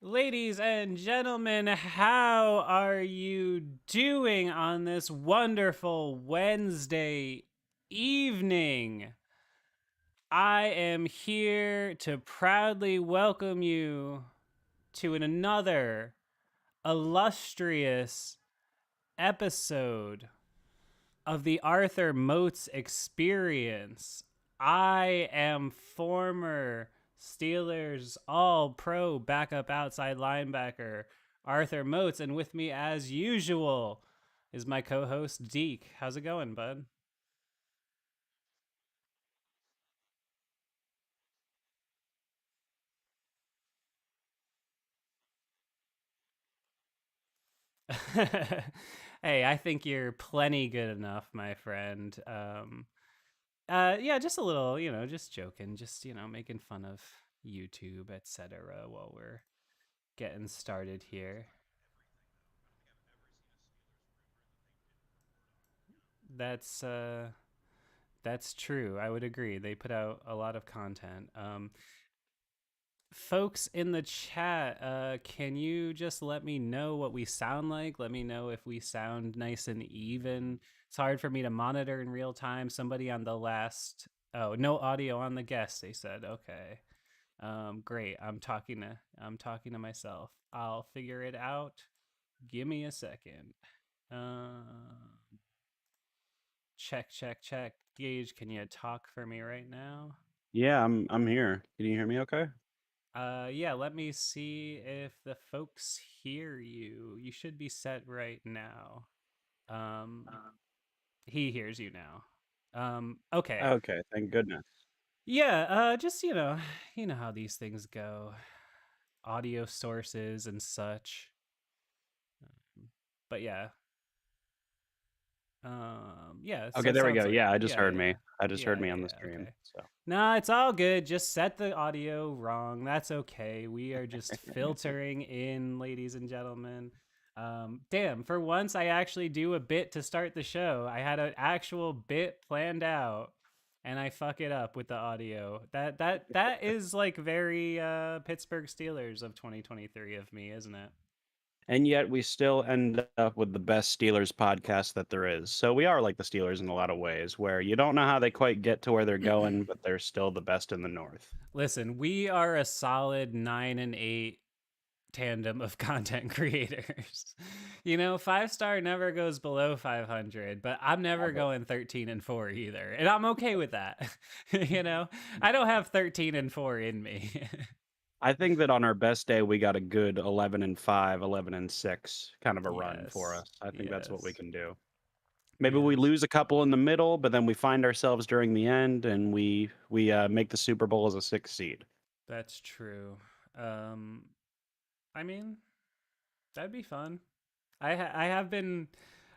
Ladies and gentlemen, how are you doing on this wonderful Wednesday evening? I am here to proudly welcome you to another illustrious episode of the Arthur Moats Experience. I am former Steelers All Pro backup outside linebacker Arthur Moats, and with me, as usual, is my co host Deke. How's it going, bud? Hey, I think you're plenty good enough, my friend. Yeah, just a little, just joking, just making fun of YouTube, etc. While we're getting started here. That's uh that's true. I would agree. They put out a lot of content. Folks in the chat, can you just let me know what we sound like? Let me know if we sound nice and even. It's hard for me to monitor in real time. Somebody on the last Oh, no audio on the guest, they said. Okay. Great. I'm talking to myself. I'll figure it out. Give me a second. Check, check, check. Gage, can you talk for me right now? Yeah, I'm here. Can you hear me okay? Yeah, let me see if the folks hear you. You should be set right now. Um, he hears you now. Okay. Okay, thank goodness. Yeah, just, you know how these things go. Audio sources and such. But yeah. Yeah, so Okay, it there we sounds go. like Yeah, I just yeah, heard yeah. me. I just heard Yeah, me yeah, on the yeah. stream. Okay. So, Nah, it's all good. Just set the audio wrong. That's okay. We are just filtering in, ladies and gentlemen. Damn, for once I actually do a bit to start the show. I had an actual bit planned out and I fuck it up with the audio. That is like very Pittsburgh Steelers of 2023 of me, isn't it? and yet we still end up with the best Steelers podcast that there is. So we are like the Steelers in a lot of ways, where you don't know how they quite get to where they're going, but they're still the best in the North. Listen, we are a solid 9 and 8 tandem of content creators. Five star never goes below 500, but I'm never Never. going 13 and 4 either. And I'm okay with that. I don't have 13 and 4 in me. I think that on our best day, we got a good 11-5, 11-6 kind of a run for Yes. us. I think that's what we Yes. can do. Maybe we Yes. lose a couple in the middle, but then we find ourselves during the end, and we make the Super Bowl as a 6th seed. That's true. Um I mean, that'd be fun. I have been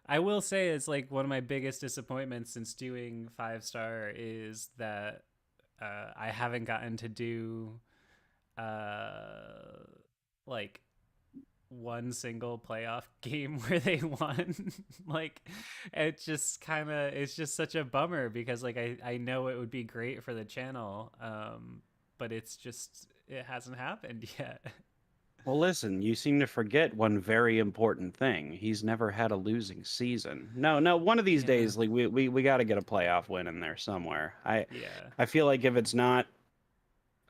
I will say it's like one of my biggest disappointments since doing five star is that I haven't gotten to do uh like one single playoff game where they won. Like it's just such a bummer because like I know it would be great for the channel, but it hasn't happened yet. Well, listen, you seem to forget one very important thing. He's never had a losing season. No, no, one of these Yeah. days, like we got to get a playoff win in there somewhere. Yeah. I feel like if it's not,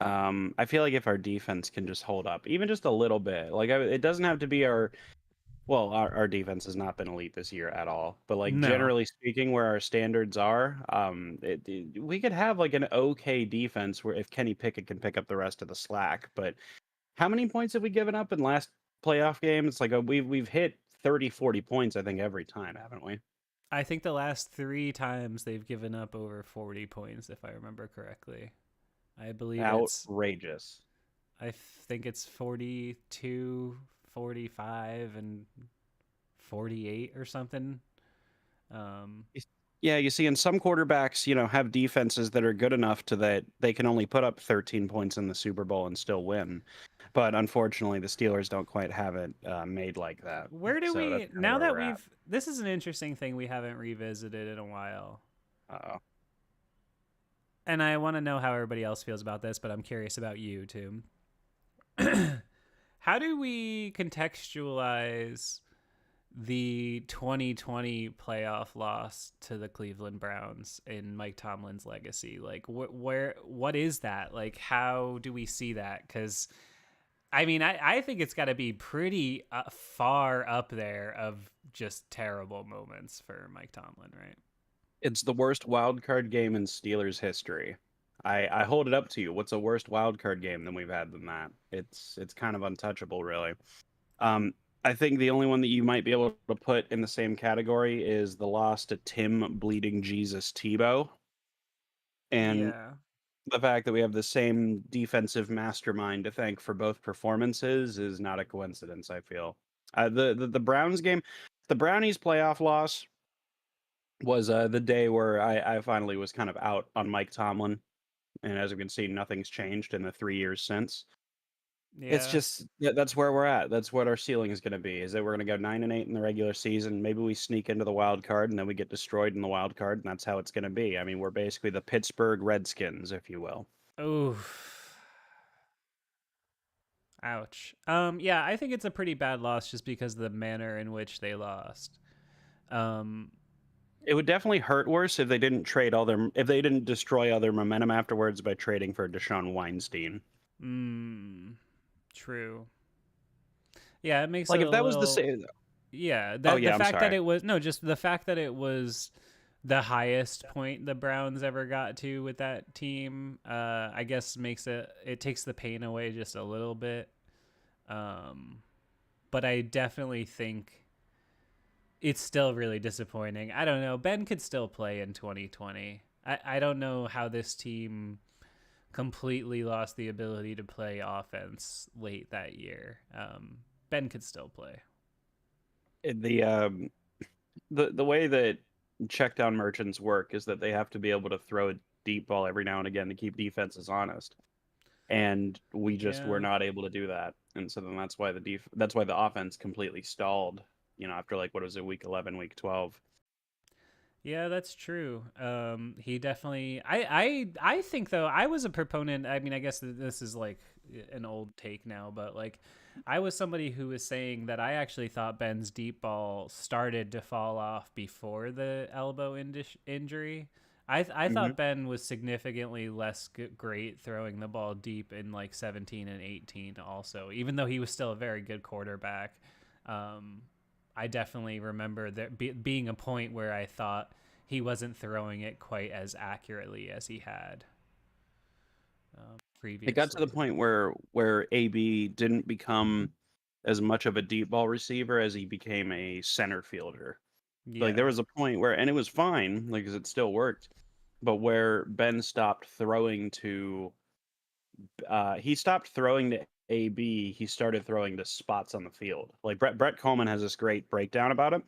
I feel like if our defense can just hold up, even just a little bit, like it doesn't have to be our defense has not been elite this year at all. But like No. generally speaking, where our standards are, we could have like an okay defense where if Kenny Pickett can pick up the rest of the slack, but how many points have we given up in last playoff game? It's like we've hit 30, 40 points, I think, every time, haven't we? I think the last three times they've given up over 40 points, if I remember correctly. I believe it's, Outrageous. I think it's 42, 45, and 48 or something. Um, Y- Yeah, you see, and some quarterbacks, have defenses that are good enough to that they can only put up 13 points in the Super Bowl and still win. But unfortunately, the Steelers don't quite have it made like that. where do So that's we, kind of now where that we're at. this is an interesting thing we haven't revisited in a while. Uh-oh. And I want to know how everybody else feels about this, but I'm curious about you too. how do we contextualize the 2020 playoff loss to the Cleveland Browns in Mike Tomlin's legacy? Like, what is that? Like, how do we see that? Because I mean, I think it's got to be pretty far up there of just terrible moments for Mike Tomlin, right? It's the worst wild card game in Steelers history. I hold it up to you. What's a worse wild card game than we've had than that? It's kind of untouchable, really. Um, I think the only one that you might be able to put in the same category is the loss to Tim Bleeding Jesus Tebow, and Yeah. the fact that we have the same defensive mastermind to thank for both performances is not a coincidence. I feel the Browns game, the Brownies playoff loss was the day where I finally was kind of out on Mike Tomlin, and as you can see, nothing's changed in the 3 years since. It's Yeah. just that's where we're at. That's what our ceiling is going to be. Is that we're going to go 9-8 in the regular season. Maybe we sneak into the wild card, and then we get destroyed in the wild card, and that's how it's going to be. I mean, we're basically the Pittsburgh Redskins, if you will. Oh, ouch. Yeah, I think it's a pretty bad loss just because of the manner in which they lost. Um, It would definitely hurt worse if they didn't if they didn't destroy all their momentum afterwards by trading for Deshaun Weinstein. mm, true. Yeah, it makes it Like a if that was the little. same. Yeah, Oh the yeah, I'm fact that sorry. it was no, just the fact that it was the highest point the Browns ever got to with that team, I guess makes it takes the pain away just a little bit. Um, but I definitely think it's still really disappointing. I don't know. Ben could still play in 2020. I don't know how this team completely lost the ability to play offense late that year. Ben could still play. The the way that check down merchants work is that they have to be able to throw a deep ball every now and again to keep defenses honest. And we just were Yeah. not able to do that. And so then that's why the offense completely stalled, after like what was it, week 11, week 12. Yeah, that's true. He definitely. I think though I was a proponent. I mean, I guess this is like an old take now, but like I was somebody who was saying that I actually thought Ben's deep ball started to fall off before the elbow injury. I Mhm. thought Ben was significantly less great throwing the ball deep in like 17 and 18 also, even though he was still a very good quarterback. Um, I definitely remember there being a point where I thought he wasn't throwing it quite as accurately as he had It got to the previously. point where AB didn't become as much of a deep ball receiver as he became a center fielder. Like there Yeah. was a point where, and it was fine, like 'cause it still worked, but where Ben stopped throwing to, he stopped throwing to AB. He started throwing to spots on the field. Like Brett Coleman has this great breakdown about it,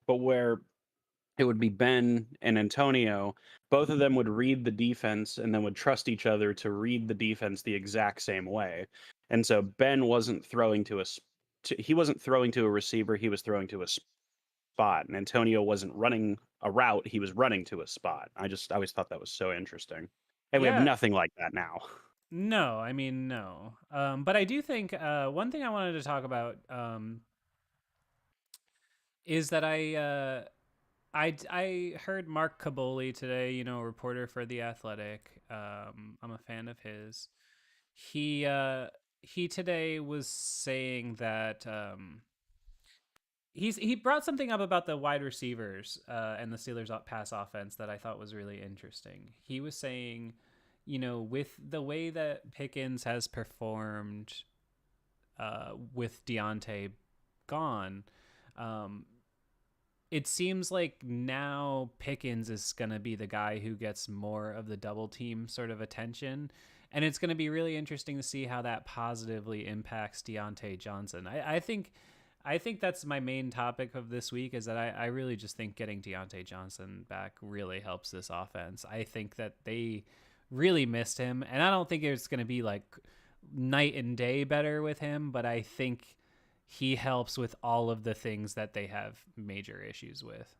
but where it would be Ben and Antonio. Both of them would read the defense and then would trust each other to read the defense the exact same way. And so Ben wasn't throwing he wasn't throwing to a receiver, he was throwing to a spot. And Antonio wasn't running a route, he was running to a spot. I always thought that was so interesting. And we have Yeah. nothing like that now. No, I mean no. But I do think one thing I wanted to talk about is that I heard Mark Caboli today, a reporter for The Athletic. I'm a fan of his. He today was saying that he brought something up about the wide receivers and the Steelers pass offense that I thought was really interesting. He was saying, with the way that Pickens has performed with Deontay gone, um, it seems like now Pickens is going to be the guy who gets more of the double team sort of attention. And it's going to be really interesting to see how that positively impacts Deontay Johnson. I think that's my main topic of this week is that I really just think getting Deontay Johnson back really helps this offense. I think that they really missed him, and I don't think it's going to be like night and day better with him, but I think he helps with all of the things that they have major issues with.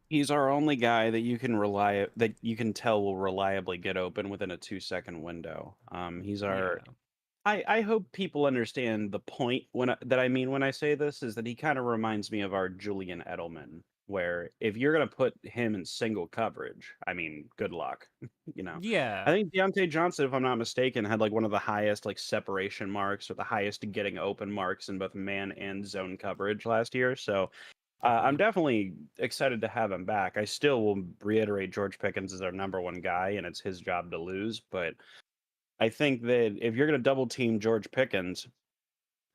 He's our only guy that you can tell will reliably get open within a 2-second window. He's our Yeah. I hope people understand the point that I mean when I say this is that he kind of reminds me of our Julian Edelman, where if you're gonna put him in single coverage, I mean, good luck. You know, I Yeah. think Deontay Johnson, if I'm not mistaken, had like one of the highest like separation marks or the highest getting open marks in both man and zone coverage last year. So I'm Definitely. definitely excited to have him back. I still will reiterate George Pickens is our number one guy, and it's his job to lose, but I think that if you're going to double team George Pickens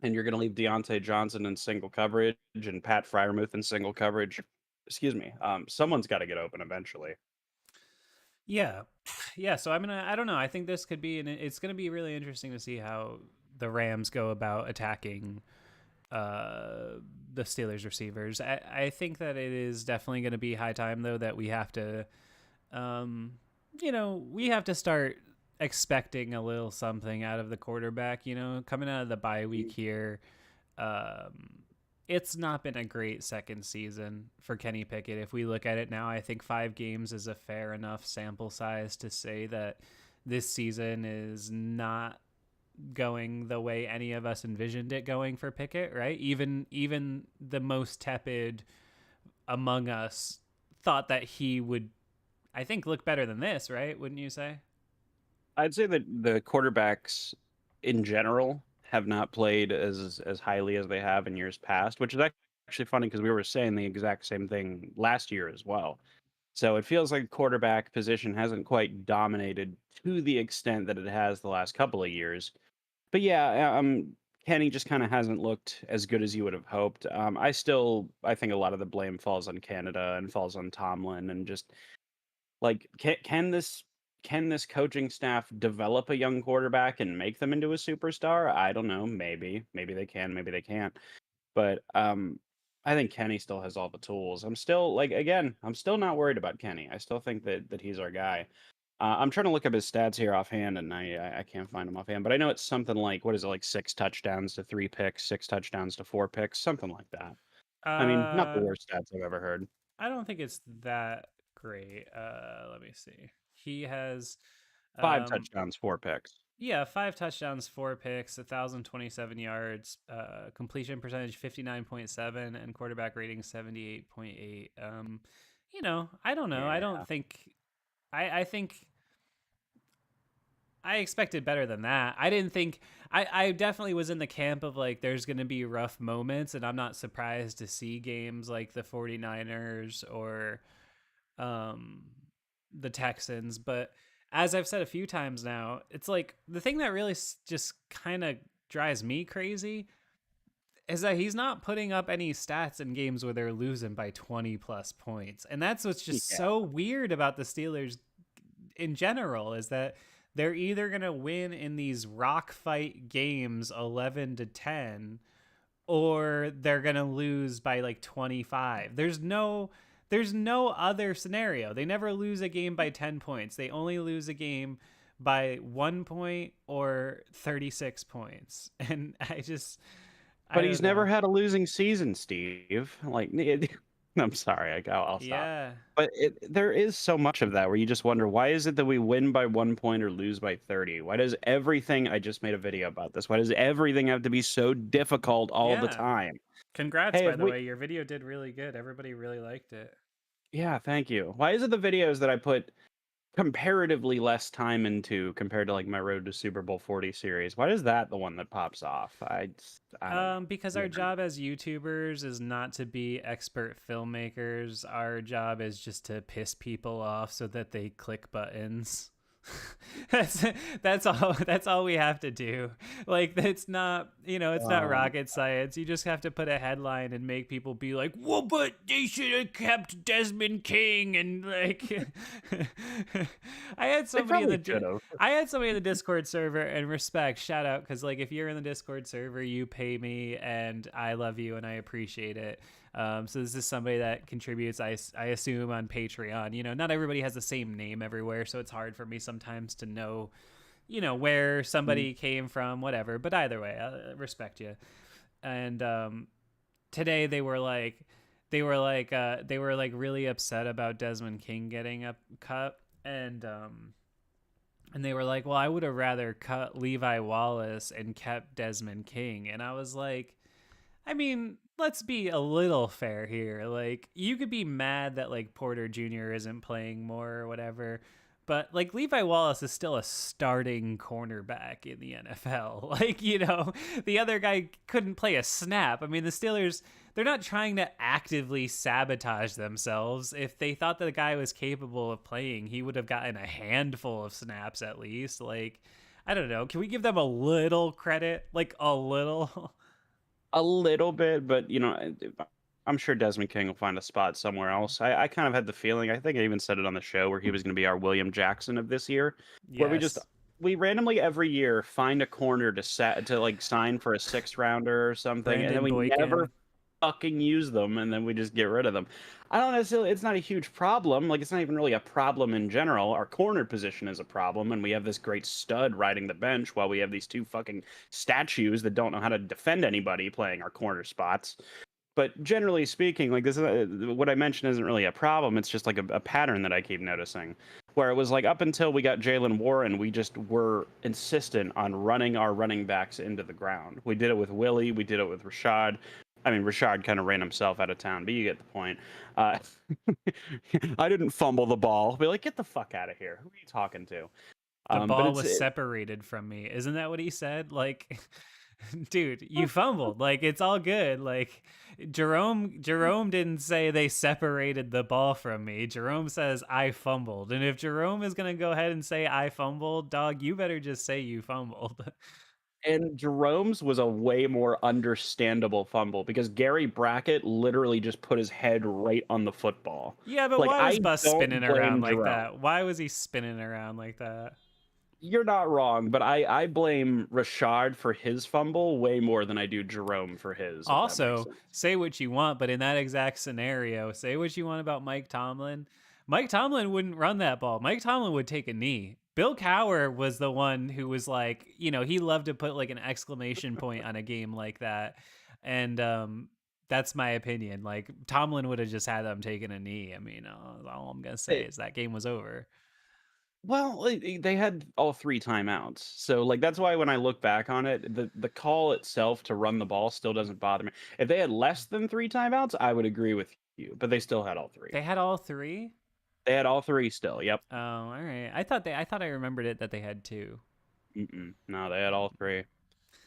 and you're going to leave Deontay Johnson in single coverage and Pat Fryermuth in single coverage, excuse me, someone's got to get open eventually. Yeah. Yeah, so I don't know. I think this could be it's going to be really interesting to see how the Rams go about attacking the Steelers receivers. I think that it is definitely going to be high time though that we have to um we have to start expecting a little something out of the quarterback, coming out of the bye week here. Um it's not been a great second season for Kenny Pickett. If we look at it now, I think 5 games is a fair enough sample size to say that this season is not going the way any of us envisioned it going for Pickett, right? Even the most tepid among us thought that he would, I think, look better than this, right? Wouldn't you say? I'd say that the quarterbacks in general have not played as highly as they have in years past, which is actually funny because we were saying the exact same thing last year as well. So it feels like quarterback position hasn't quite dominated to the extent that it has the last couple of years. But yeah, Kenny just kind of hasn't looked as good as you would have hoped. I think a lot of the blame falls on Canada and falls on Tomlin and just like can this coaching staff develop a young quarterback and make them into a superstar? I don't know. Maybe they can. Maybe they can't. But I think Kenny still has all the tools. I'm still like again, I'm still not worried about Kenny. I still think that he's our guy. I'm trying to look up his stats here offhand, and I can't find him offhand. But I know it's something like what is it like 6 touchdowns to 3 picks, 6 touchdowns to 4 picks, something like that. I mean, not the Uh, worst stats I've ever heard. I don't think it's that great. Let me see. He has, Five um, touchdowns, 4 picks. yeah, 5 touchdowns, 4 picks, 1,027 yards, completion percentage 59.7, and quarterback rating 78.8. I don't know. I Yeah. don't think. I think I expected better than that. I didn't think I definitely was in the camp of like there's going to be rough moments, and I'm not surprised to see games like the 49ers or um the Texans, but as I've said a few times now, it's like the thing that really just kind of drives me crazy is that he's not putting up any stats in games where they're losing by 20 plus points. And that's what's just Yeah. so weird about the Steelers in general is that they're either going to win in these rock fight games 11 to 10 or they're going to lose by like 25. There's no other scenario. They never lose a game by 10 points. They only lose a game by 1 point or 36 points. And I But he's don't never know. had a losing season, Steve. Like, I'm sorry, I'll stop. Yeah. But there is so much of that where you just wonder why is it that we win by 1 point or lose by 30? Why does everything? I just made a video about this. Why does everything have to be so difficult all the Yeah. time? Congrats, Hey, by if the we, way. Your video did really good. Everybody really liked it. yeah, thank you. Why is it the videos that I put comparatively less time into compared to like my Road to Super Bowl 40 series? Why is that the one that pops off? I don't know. Because our Whatever. job as YouTubers is not to be expert filmmakers. Our job is just to piss people off so that they click buttons. that's that's all we have to do. Like it's not Um, rocket science. You just have to put a headline and make people be like, well, but they should have kept Desmond King. And like I had they somebody in probably the should have. I had somebody in the Discord server, and respect, shout out, because like if you're in the Discord server, you pay me, and I love you, and I appreciate it. So this is somebody that contributes, I assume, on Patreon. Not everybody has the same name everywhere, so it's hard for me sometimes to know, where somebody came from, whatever. But either way, I respect you. And today they were like really upset about Desmond King getting a cut, and and they were like, well, I would have rather cut Levi Wallace and kept Desmond King. And I was like, I mean, let's be a little fair here. Like, you could be mad that like Porter Jr. isn't playing more or whatever, but like Levi Wallace is still a starting cornerback in the NFL. Like, the other guy couldn't play a snap. I mean, the Steelers, they're not trying to actively sabotage themselves. If they thought that the guy was capable of playing, he would have gotten a handful of snaps at least. Like, I don't know. Can we give them a little credit? Like, a little? A little bit, but I'm sure Desmond King will find a spot somewhere else. I kind of had the feeling, I think I even said it on the show, where he was going to be our William Jackson of this year, where Yes. we randomly every year find a corner to like sign for a 6th rounder or something, and then Brandon we never Boykin. fucking use them, and then we just get rid of them. I don't necessarily, it's not a huge problem. Like, it's not even really a problem in general. Our corner position is a problem, and we have this great stud riding the bench while we have these two fucking statues that don't know how to defend anybody playing our corner spots. But generally speaking, like, this is what I mentioned isn't really a problem. It's just like a pattern that I keep noticing, where it was like up until we got Jalen Warren, we just were insistent on running our running backs into the ground. We did it with Willie, we did it with Rashad. I mean, Rashad kind of ran himself out of town, but you get the point. Uh, I didn't fumble the ball. Be like, get the fuck out of here. Who are you talking to? The But ball it's was separated from me. Isn't that what he said? Like, dude, you fumbled. Like, it's all good. Like, Jerome didn't say they separated the ball from me. Jerome says I fumbled. And if Jerome is gonna go ahead and say I fumbled, dog, you better just say you fumbled. and Jerome's was a way more understandable fumble because Gary Brackett literally just put his head right on the football. Yeah, but Like, why was I Bus spinning don't around blame like Jerome. that? Why was he spinning around like that? You're not wrong, but I blame Rashad for his fumble way more than I do Jerome for his, if that makes Also, sense. say what you want, but in that exact scenario, say what you want about Mike Tomlin. Mike Tomlin wouldn't run that ball. Mike Tomlin would take a knee. Bill Cowher was the one who was like, he loved to put like an exclamation point on a game like that. And that's my opinion. Like, Tomlin would have just had them taking a knee. I mean, all I'm going to say is that game was over. Well, they had all 3 timeouts. So, like, that's why when I look back on it, the call itself to run the ball still doesn't bother me. If they had less than 3 timeouts, I would agree with you, but they still had all 3. They had all three? They had all 3 still, yep. Oh, all right. I thought I remembered it that they had two. No, they had all 3.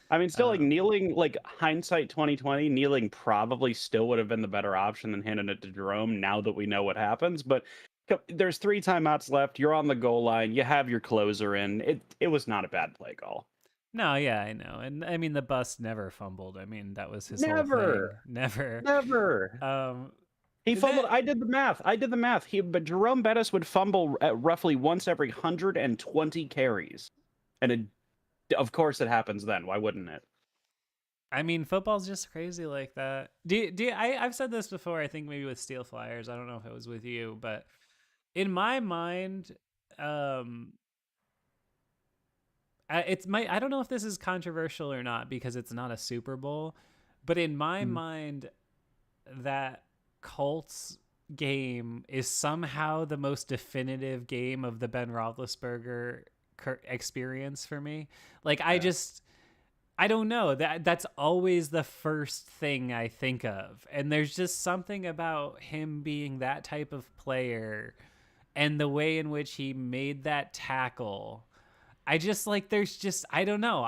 I mean, still, like, Um, kneeling, like, hindsight 2020, kneeling probably still would have been the better option than handing it to Jerome now that we know what happens, but there's 3 timeouts left, you're on the goal line, you have your closer in. It was not a bad play call. No, yeah, I know. And I mean, the bus never fumbled. I mean, that was his whole thing. Never! Never. Never! Um, He fumbled. that I did the math. But Jerome Bettis would fumble at roughly once every 120 carries, and of course it happens then. Why wouldn't it? I mean, football's just crazy like that. I've said this before, I think maybe with Steel Flyers. I don't know if it was with you, but in my mind, um, I don't know if this is controversial or not because it's not a Super Bowl, but in my Mm. mind, that Colts game is somehow the most definitive game of the Ben Roethlisberger experience for me. Like, Yeah. I don't know, that's always the first thing I think of, and there's just something about him being that type of player and the way in which he made that tackle. I just like, there's just, I don't know.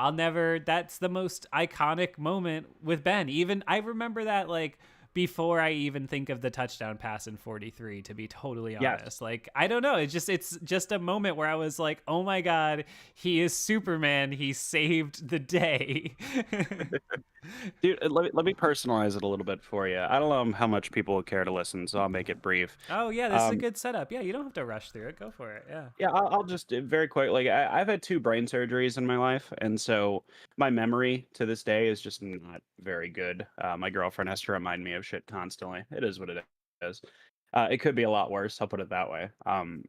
That's the most iconic moment with Ben. Even I remember that, like, before I even think of the touchdown pass in 43, to be totally Yes. honest. Like, I don't know. It's just a moment where I was like, oh my God, he is Superman. He saved the day. Dude, let me personalize it a little bit for you. I don't know how much people will care to listen, so I'll make it brief. Oh yeah, this is a good setup. Yeah, you don't have to rush through it. Go for it. Yeah. Yeah, I'll just very quick. Like, I've had 2 brain surgeries in my life, and so my memory to this day is just not very good. My girlfriend has to remind me of shit constantly. It is what it is. It could be a lot worse. I'll put it that way.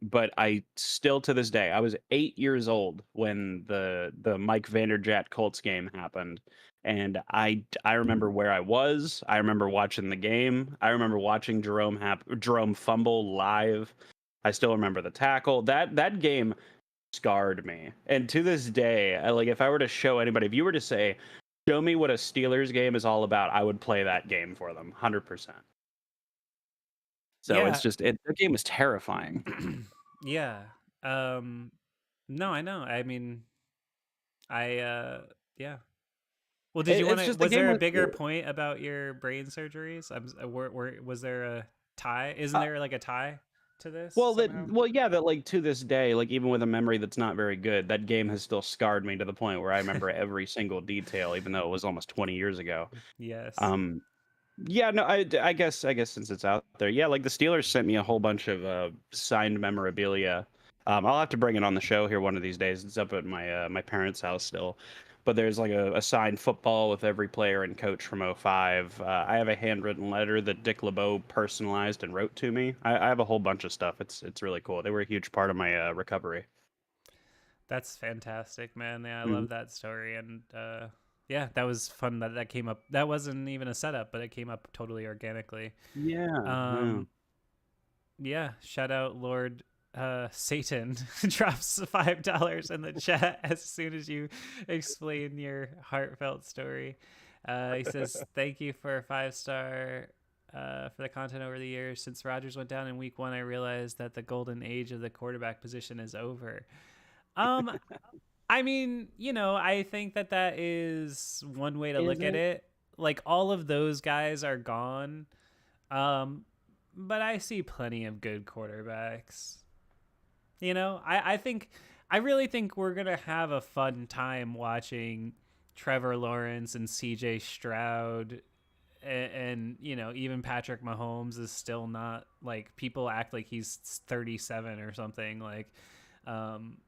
But I still, to this day, I was 8 years old when the Mike Vanderjagt Colts game happened, and I remember where I was. I remember watching the game. I remember watching Jerome fumble live. I still remember the tackle. That game scarred me. And to this day, like if I were to show anybody, if you were to say, show me what a Steelers game is all about, I would play that game for them 100%. So it's Yeah. just that game is terrifying. Yeah. Um no, I know. I mean, yeah. Well, did you want It's to? just the Was game there a was bigger point about your brain surgeries? Was there a tie? Isn't there like a tie to this somehow? yeah, that like to this day, like even with a memory that's not very good, that game has still scarred me to the point where I remember every single detail, even though it was almost 20 years ago. Yes. Um, yeah, no, I guess since it's out there, yeah, like the Steelers sent me a whole bunch of signed memorabilia. I'll have to bring it on the show here one of these days. It's up at my parents' house still. But there's like a signed football with every player and coach from '05. I have a handwritten letter that Dick LeBeau personalized and wrote to me. I have a whole bunch of stuff. It's really cool. They were a huge part of my recovery. That's fantastic, man. Yeah, I Mhm. love that story, and yeah, that was fun that that came up. That wasn't even a setup, but it came up totally organically. Yeah, yeah. Um, yeah, shout out Lord Satan drops $5 in the chat as soon as you explain your heartfelt story. He says, "Thank you for a 5 star for the content over the years. Since Rodgers went down in week 1, I realized that the golden age of the quarterback position is over." Um, I mean, I think that that is one way to Is look at it? it. Like all of those guys are gone. Um, but I see plenty of good quarterbacks. I really think we're gonna have a fun time watching Trevor Lawrence and CJ Stroud and even Patrick Mahomes is still not like people act like he's 37 or something like um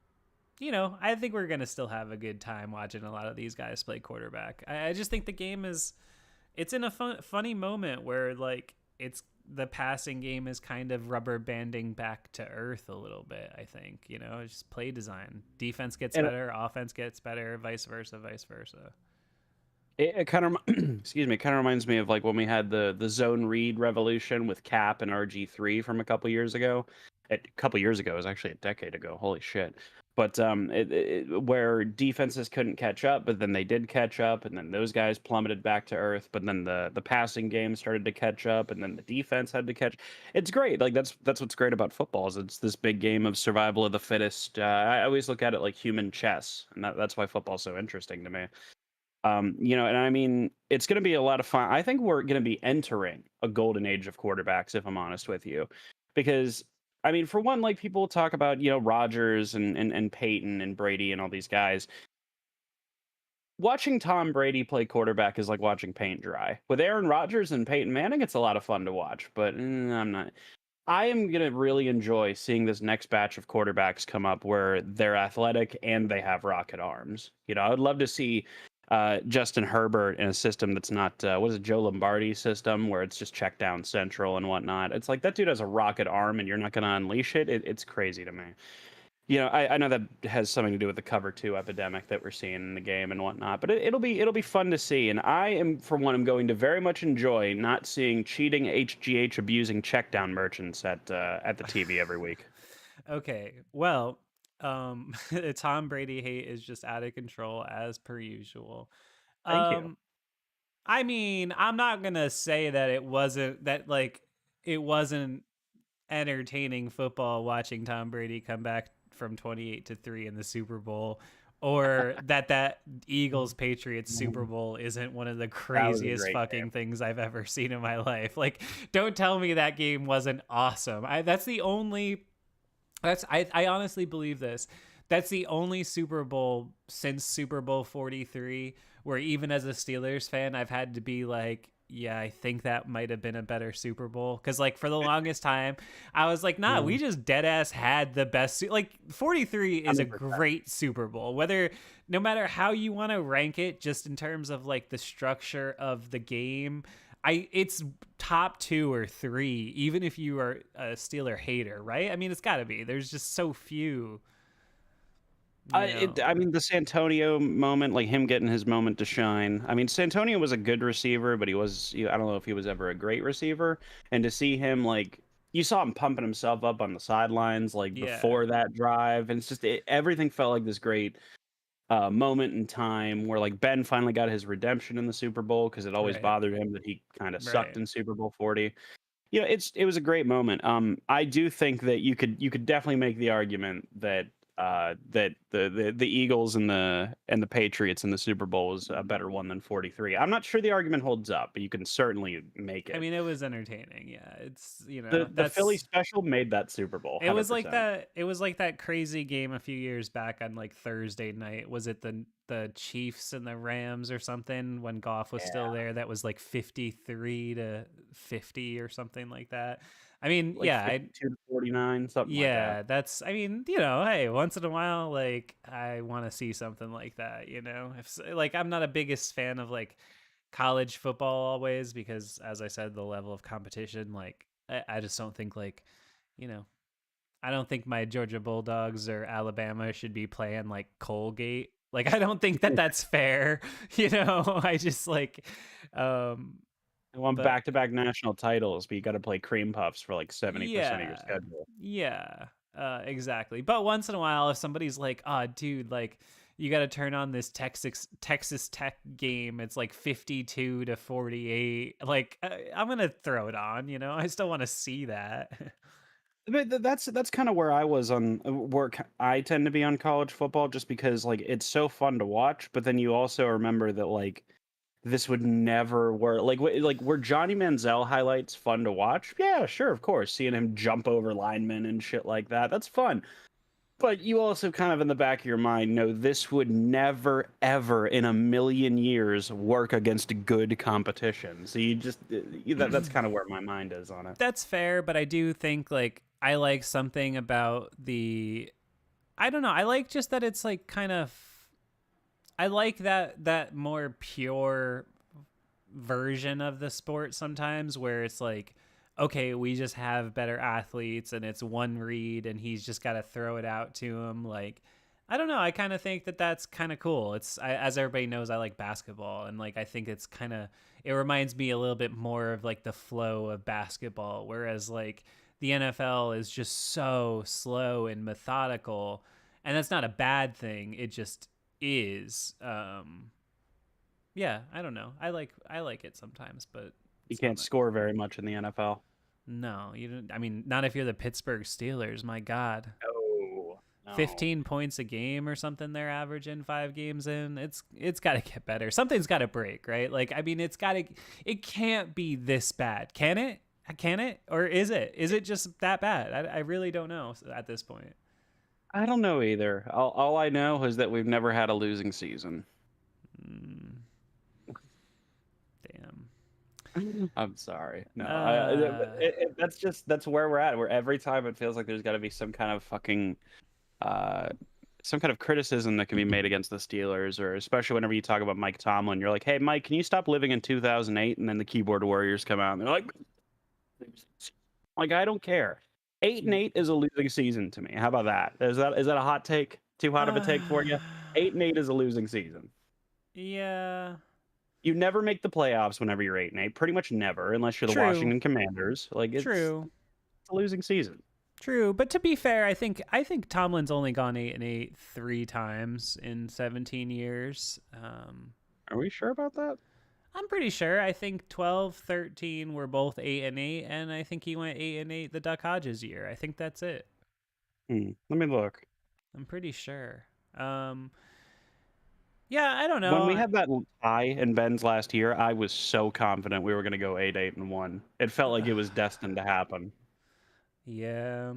I think we're gonna still have a good time watching a lot of these guys play quarterback. I just think the game is it's in a funny moment where like it's the passing game is kind of rubber banding back to earth a little bit. I think it's just play design. Defense gets And better, offense gets better, vice versa, vice versa. it kind of excuse me, it kind of reminds me of like when we had the zone read revolution with Cap and RG3 from a couple years ago. A couple years ago, it was actually a decade ago. Holy shit! But where defenses couldn't catch up, but then they did catch up, and then those guys plummeted back to earth. But then the passing game started to catch up, and then the defense had to catch. It's great. Like that's what's great about football is it's this big game of survival of the fittest. I always look at it like human chess, and that's why football's so interesting to me. And I mean, it's going to be a lot of fun. I think we're going to be entering a golden age of quarterbacks, if I'm honest with you, because I mean, for one, like people talk about, Rodgers and Peyton and Brady and all these guys. Watching Tom Brady play quarterback is like watching paint dry. With Aaron Rodgers and Peyton Manning, it's a lot of fun to watch, but I'm not. I am going to really enjoy seeing this next batch of quarterbacks come up where they're athletic and they have rocket arms. I would love to see Justin Herbert in a system that's not, what is it, Joe Lombardi system, where it's just check down central and whatnot. It's like that dude has a rocket arm and you're not going to unleash it. It's crazy to me. I know that has something to do with the cover two epidemic that we're seeing in the game and whatnot, but it'll be fun to see. And I am, for one, I'm going to very much enjoy not seeing cheating HGH abusing checkdown merchants at the TV every week. Okay, well, Tom Brady hate is just out of control as per usual. Thank you. um I mean, I'm not gonna say that it wasn't entertaining football watching Tom Brady come back from 28-3 in the Super Bowl, or that Eagles Patriots Super Bowl isn't one of the That was a craziest great game. fucking things I've ever seen in my life. Like, don't tell me that game wasn't awesome. That's the only that's I honestly believe this. That's the only Super Bowl since Super Bowl 43 where even as a Steelers fan I've had to be like, yeah, I think that might have been a better Super Bowl cuz like for the longest time I was like, nah, Yeah, we just dead ass had the best like 43 is a 100%. great Super Bowl. Whether no matter how you want to rank it just in terms of like the structure of the game, it's top 2 or 3, even if you are a Steeler hater, right? I mean, it's got to be. There's just so few, you know. I mean, the Santonio moment, like him getting his moment to shine. I mean, Santonio was a good receiver, but I don't know if he was ever a great receiver. And to see him like you saw him pumping himself up on the sidelines like Yeah. before that drive, and it's just everything felt like this great moment in time where like Ben finally got his redemption in the Super Bowl because it always Right. bothered him that he kind of Right. sucked in Super Bowl 40. Yeah, it was a great moment. I do think that you could definitely make the argument that that the Eagles and the Patriots in the Super Bowl was a better one than 43. I'm not sure the argument holds up, but you can certainly make I it. mean, it was entertaining. Yeah, it's The Philly special made that Super Bowl it was like 100%. that. It was like that crazy game a few years back on like Thursday night. Was it the Chiefs and the Rams or something when Goff was still Yeah, there? That was like 53-50 or something like that. I mean, like yeah, 52 to 49, something like that. yeah, that's. I mean, hey, once in a while, like I want to see something like that. Like I'm not a biggest fan of like college football always because, as I said, the level of competition. Like I just don't think like you know I don't think my Georgia Bulldogs or Alabama should be playing like Colgate. Like I don't think that that's fair. I just like um I want but back-to-back national titles, but you got to play cream puffs for like 70% of your yeah. schedule. Yeah. Exactly. But once in a while if somebody's like, "Oh, dude, like you got to turn on this Texas Tech game. It's like 52-48." Like I'm going to throw it on, I still want to see that. But that's kind of where I was on I tend to be on college football just because like it's so fun to watch, but then you also remember that like this would never work. Like like were Johnny Manziel highlights fun to watch? Yeah, sure, of course. Seeing him jump over linemen and shit like that, that's fun. But you also kind of in the back of your mind know this would never ever in a million years work against good competition. So you just that's kind of where my mind is on it. That's fair, but I do think like I like something about I don't know. I like just that it's like kind of I like that more pure version of the sport sometimes where it's like okay, we just have better athletes and it's one read and he's just got to throw it out to him like I don't know. I kind of think that that's kind of cool. As everybody knows, I like basketball, and like I think it reminds me a little bit more of like the flow of basketball, whereas like the NFL is just so slow and methodical, and that's not a bad thing. It just is. Yeah, I don't know. I like it sometimes, but You it's not can't score very much in the NFL. no, you don't. I mean, not if you're the Pittsburgh Steelers. My God, No, no. 15 points a game or something they're averaging 5 games in. It's got to get better. Something's got to break, right? Like I mean, it can't be this bad. Can it? Can it? Or is it? Is it just that bad? I really don't know at this point. I don't know either. All I know is that we've never had a losing season. Mm, damn. I'm sorry. No, Uh that's where we're at. Where every time it feels like there's got to be some kind of fucking uh some kind of criticism that can be made against the Steelers, or especially whenever you talk about Mike Tomlin, you're like, "Hey, Mike, can you stop living in 2008?" And then the keyboard warriors come out and they're like, I don't care. 8-8 is a losing season to me. How about that? Is that a hot take? Too hot of a take for you? 8-8 is a losing season. yeah. You never make the playoffs whenever you're 8-8. Pretty much never, unless you're the True. Washington Commanders. Like True. it's a losing season. True, but to be fair, I think Tomlin's only gone 8-8 3 times in 17 years. Are we sure about that? I'm pretty sure. I think 12, 13 were both 8-8, and I think he went 8-8 the Duck Hodges year. I think that's it. Let me look. I'm pretty sure. Um, yeah, I don't When we know. had that tie in Ben's last year, I was so confident we were going to go 8-8-1. It felt like it was destined to happen. Yeah,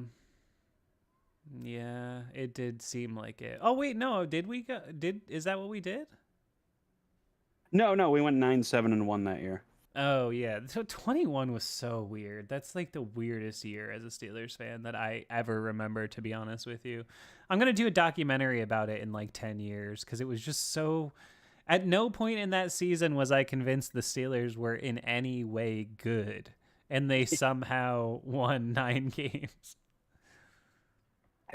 yeah, it did seem like it. Oh wait, no, did we go? Is that what we did? No, we went 9-7-1 that year. Oh yeah, so 21 was so weird. That's like the weirdest year as a Steelers fan that I ever remember, to be honest with you. I'm going to do a documentary about it in like 10 years cuz it was just so at no point in that season was I convinced the Steelers were in any way good, and they somehow won 9 games.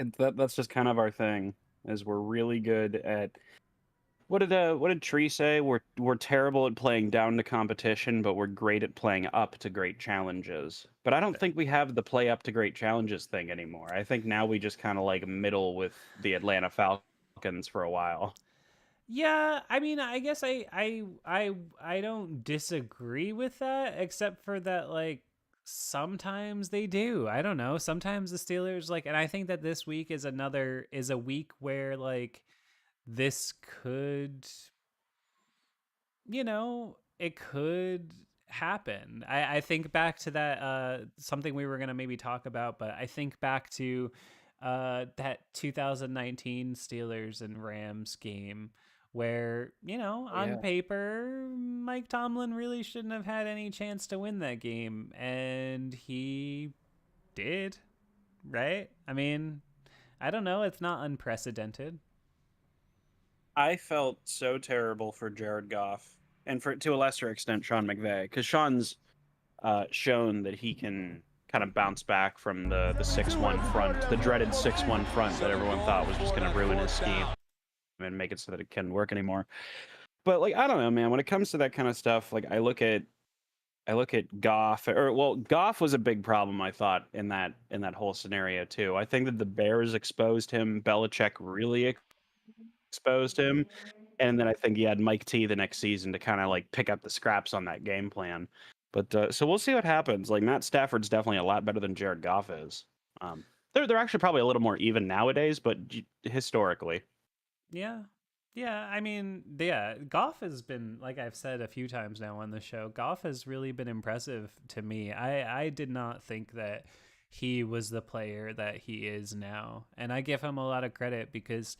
And that's just kind of our thing, is we're really good at what did Tree say? We're terrible at playing down to competition, but we're great at playing up to great challenges. But I don't think we have the play up to great challenges thing anymore. I think now we just kind of like middle with the Atlanta Falcons for a while. Yeah, I mean, I guess I don't disagree with that, except for that, like, sometimes they do. I don't know. Sometimes the Steelers, like, and I think that this week is a week where, like, this could, it could happen. I think back to that, something we were gonna maybe talk about, but I think back to that 2019 Steelers and Rams game where, Oh on yeah. paper, Mike Tomlin really shouldn't have had any chance to win that game, and he did, right? I mean, I don't know, it's not unprecedented. I felt so terrible for Jared Goff and for to a lesser extent Sean McVay because Sean's shown that he can kind of bounce back from the 6-1 front, the dreaded 6-1 front that everyone thought was just going to ruin his scheme and make it so that it couldn't work anymore. But like I don't know, man. When it comes to that kind of stuff, like I look at Goff, or well, Goff was a big problem I thought in that whole scenario too. I think that the Bears exposed him, Belichick really exposed him, and then I think he had Mike T the next season to kind of like pick up the scraps on that game plan. But so we'll see what happens. Like Matt Stafford's definitely a lot better than Jared Goff is. They're actually probably a little more even nowadays, but historically, Yeah. Yeah, I mean, yeah, Goff has been, like I've said a few times now on the show, Goff has really been impressive to me. I did not think that he was the player that he is now. And I give him a lot of credit because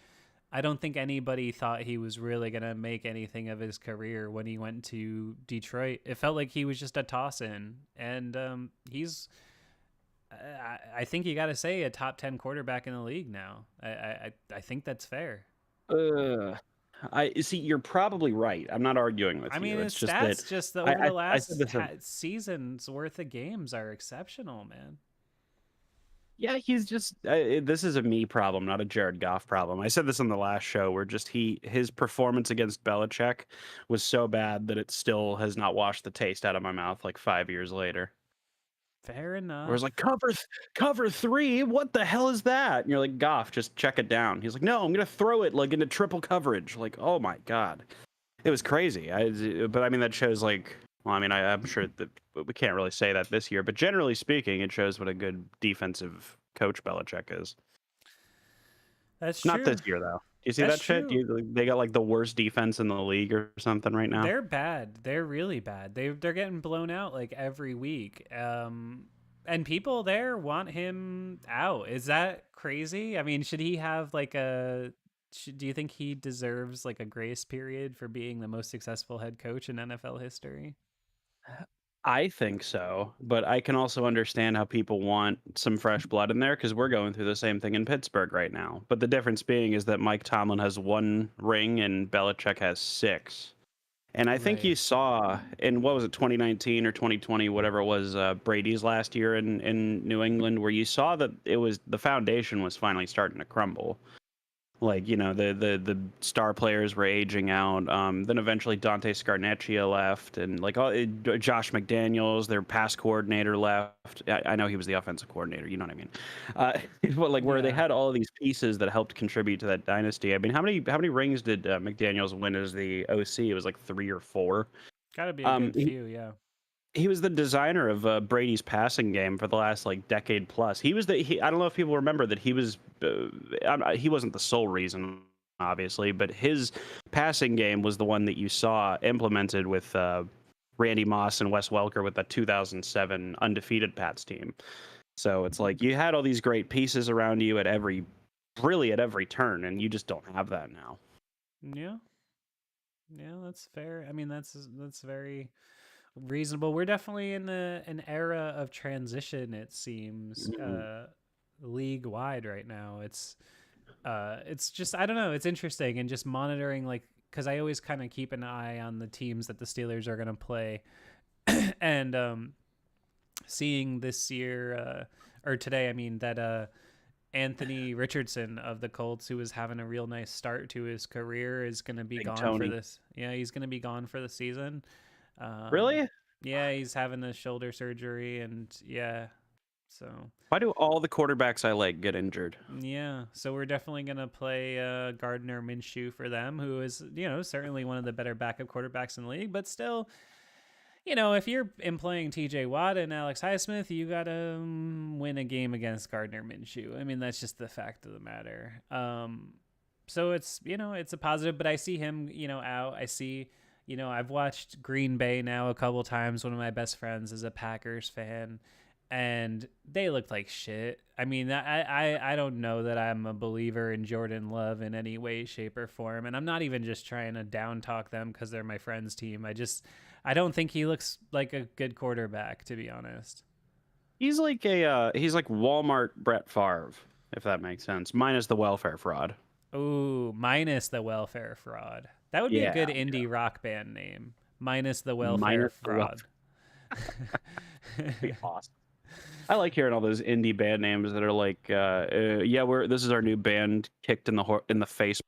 I don't think anybody thought he was really going to make anything of his career when he went to Detroit. It felt like he was just a toss in. And I think you got to say, a top 10 quarterback in the league now. I think that's fair. uh, I see. You're probably right. I'm not arguing with I you. mean, his It's just that stats just I over I, the I said last this. season's worth of games are exceptional, man. Yeah, he's just this is a me problem, not a Jared Goff problem. I said this on the last show where just his performance against Belichick was so bad that it still has not washed the taste out of my mouth like 5 years later. Fair Where it's enough. like cover three, what the hell is that? And you're like, Goff, just check it down. He's like, no, I'm gonna throw it like into triple coverage. Like, oh my god, it was crazy. But I mean that shows like, well, I mean I'm sure that we can't really say that this year, but generally speaking, it shows what a good defensive coach Belichick is. That's Not this true. year though. Do you see That's that shit? true. They got like the worst defense in the league or something right now. They're bad. They're really bad. They're getting blown out like every week. And people there want him out. Is that crazy? I mean, should he have like do you think he deserves like a grace period for being the most successful head coach in NFL history? I think so, but I can also understand how people want some fresh blood in there because we're going through the same thing in Pittsburgh right now. But the difference being is that Mike Tomlin has one ring and Belichick has six. And I think you Right. saw in what was it, 2019 or 2020, whatever it was, Brady's last year in New England, where you saw that it was the foundation was finally starting to crumble. Like the star players were aging out. Then eventually Dante Scarnecchia left, and like Josh McDaniels, their pass coordinator, left. I know he was the offensive coordinator. You know what I mean? Uh, but like where they Yeah. had all of these pieces that helped contribute to that dynasty. I mean, how many rings did McDaniels win as the OC? It was like 3 or 4. Got to be a Um, good few, yeah. he was the designer of Brady's passing game for the last like decade plus. I don't know if people remember that he wasn't the sole reason, obviously, but his passing game was the one that you saw implemented with Randy Moss and Wes Welker with that 2007 undefeated Pats team. So it's like you had all these great pieces around you really at every turn, and you just don't have that now. Yeah. Yeah, that's fair. I mean, that's very reasonable. We're definitely in an era of transition, it seems, Mhm. league wide right now. It's just, I don't know, it's interesting, and just monitoring, like, because I always kind of keep an eye on the teams that the Steelers are going to play. And seeing this year, or today, I mean, that Anthony Richardson of the Colts, who was having a real nice start to his career, is going to be Big gone for Tony. this. Yeah, he's going to be gone for the season. Um, Really? yeah, he's having a shoulder surgery, and yeah, so Why do all the quarterbacks I like get injured? yeah, so we're definitely going to play Gardner Minshew for them, who is, certainly one of the better backup quarterbacks in the league, but still, if you're employing TJ Watt and Alex Highsmith, you got to win a game against Gardner Minshew. I mean, that's just the fact of the matter. So it's a positive, but I see him, out. I see, I've watched Green Bay now a couple times. One of my best friends is a Packers fan, and they looked like shit. I mean, I don't know that I'm a believer in Jordan Love in any way, shape, or form, and I'm not even just trying to down talk them because they're my friend's team. I don't think he looks like a good quarterback, to be honest. He's like he's like Walmart Brett Favre, if that makes sense, minus the welfare fraud. Ooh, minus the welfare fraud. That would be a Yeah, good indie rock band name. Minus the welfare minus the fraud. be awesome. I like hearing all those indie band names that are like, yeah, this is our new band, kicked in the face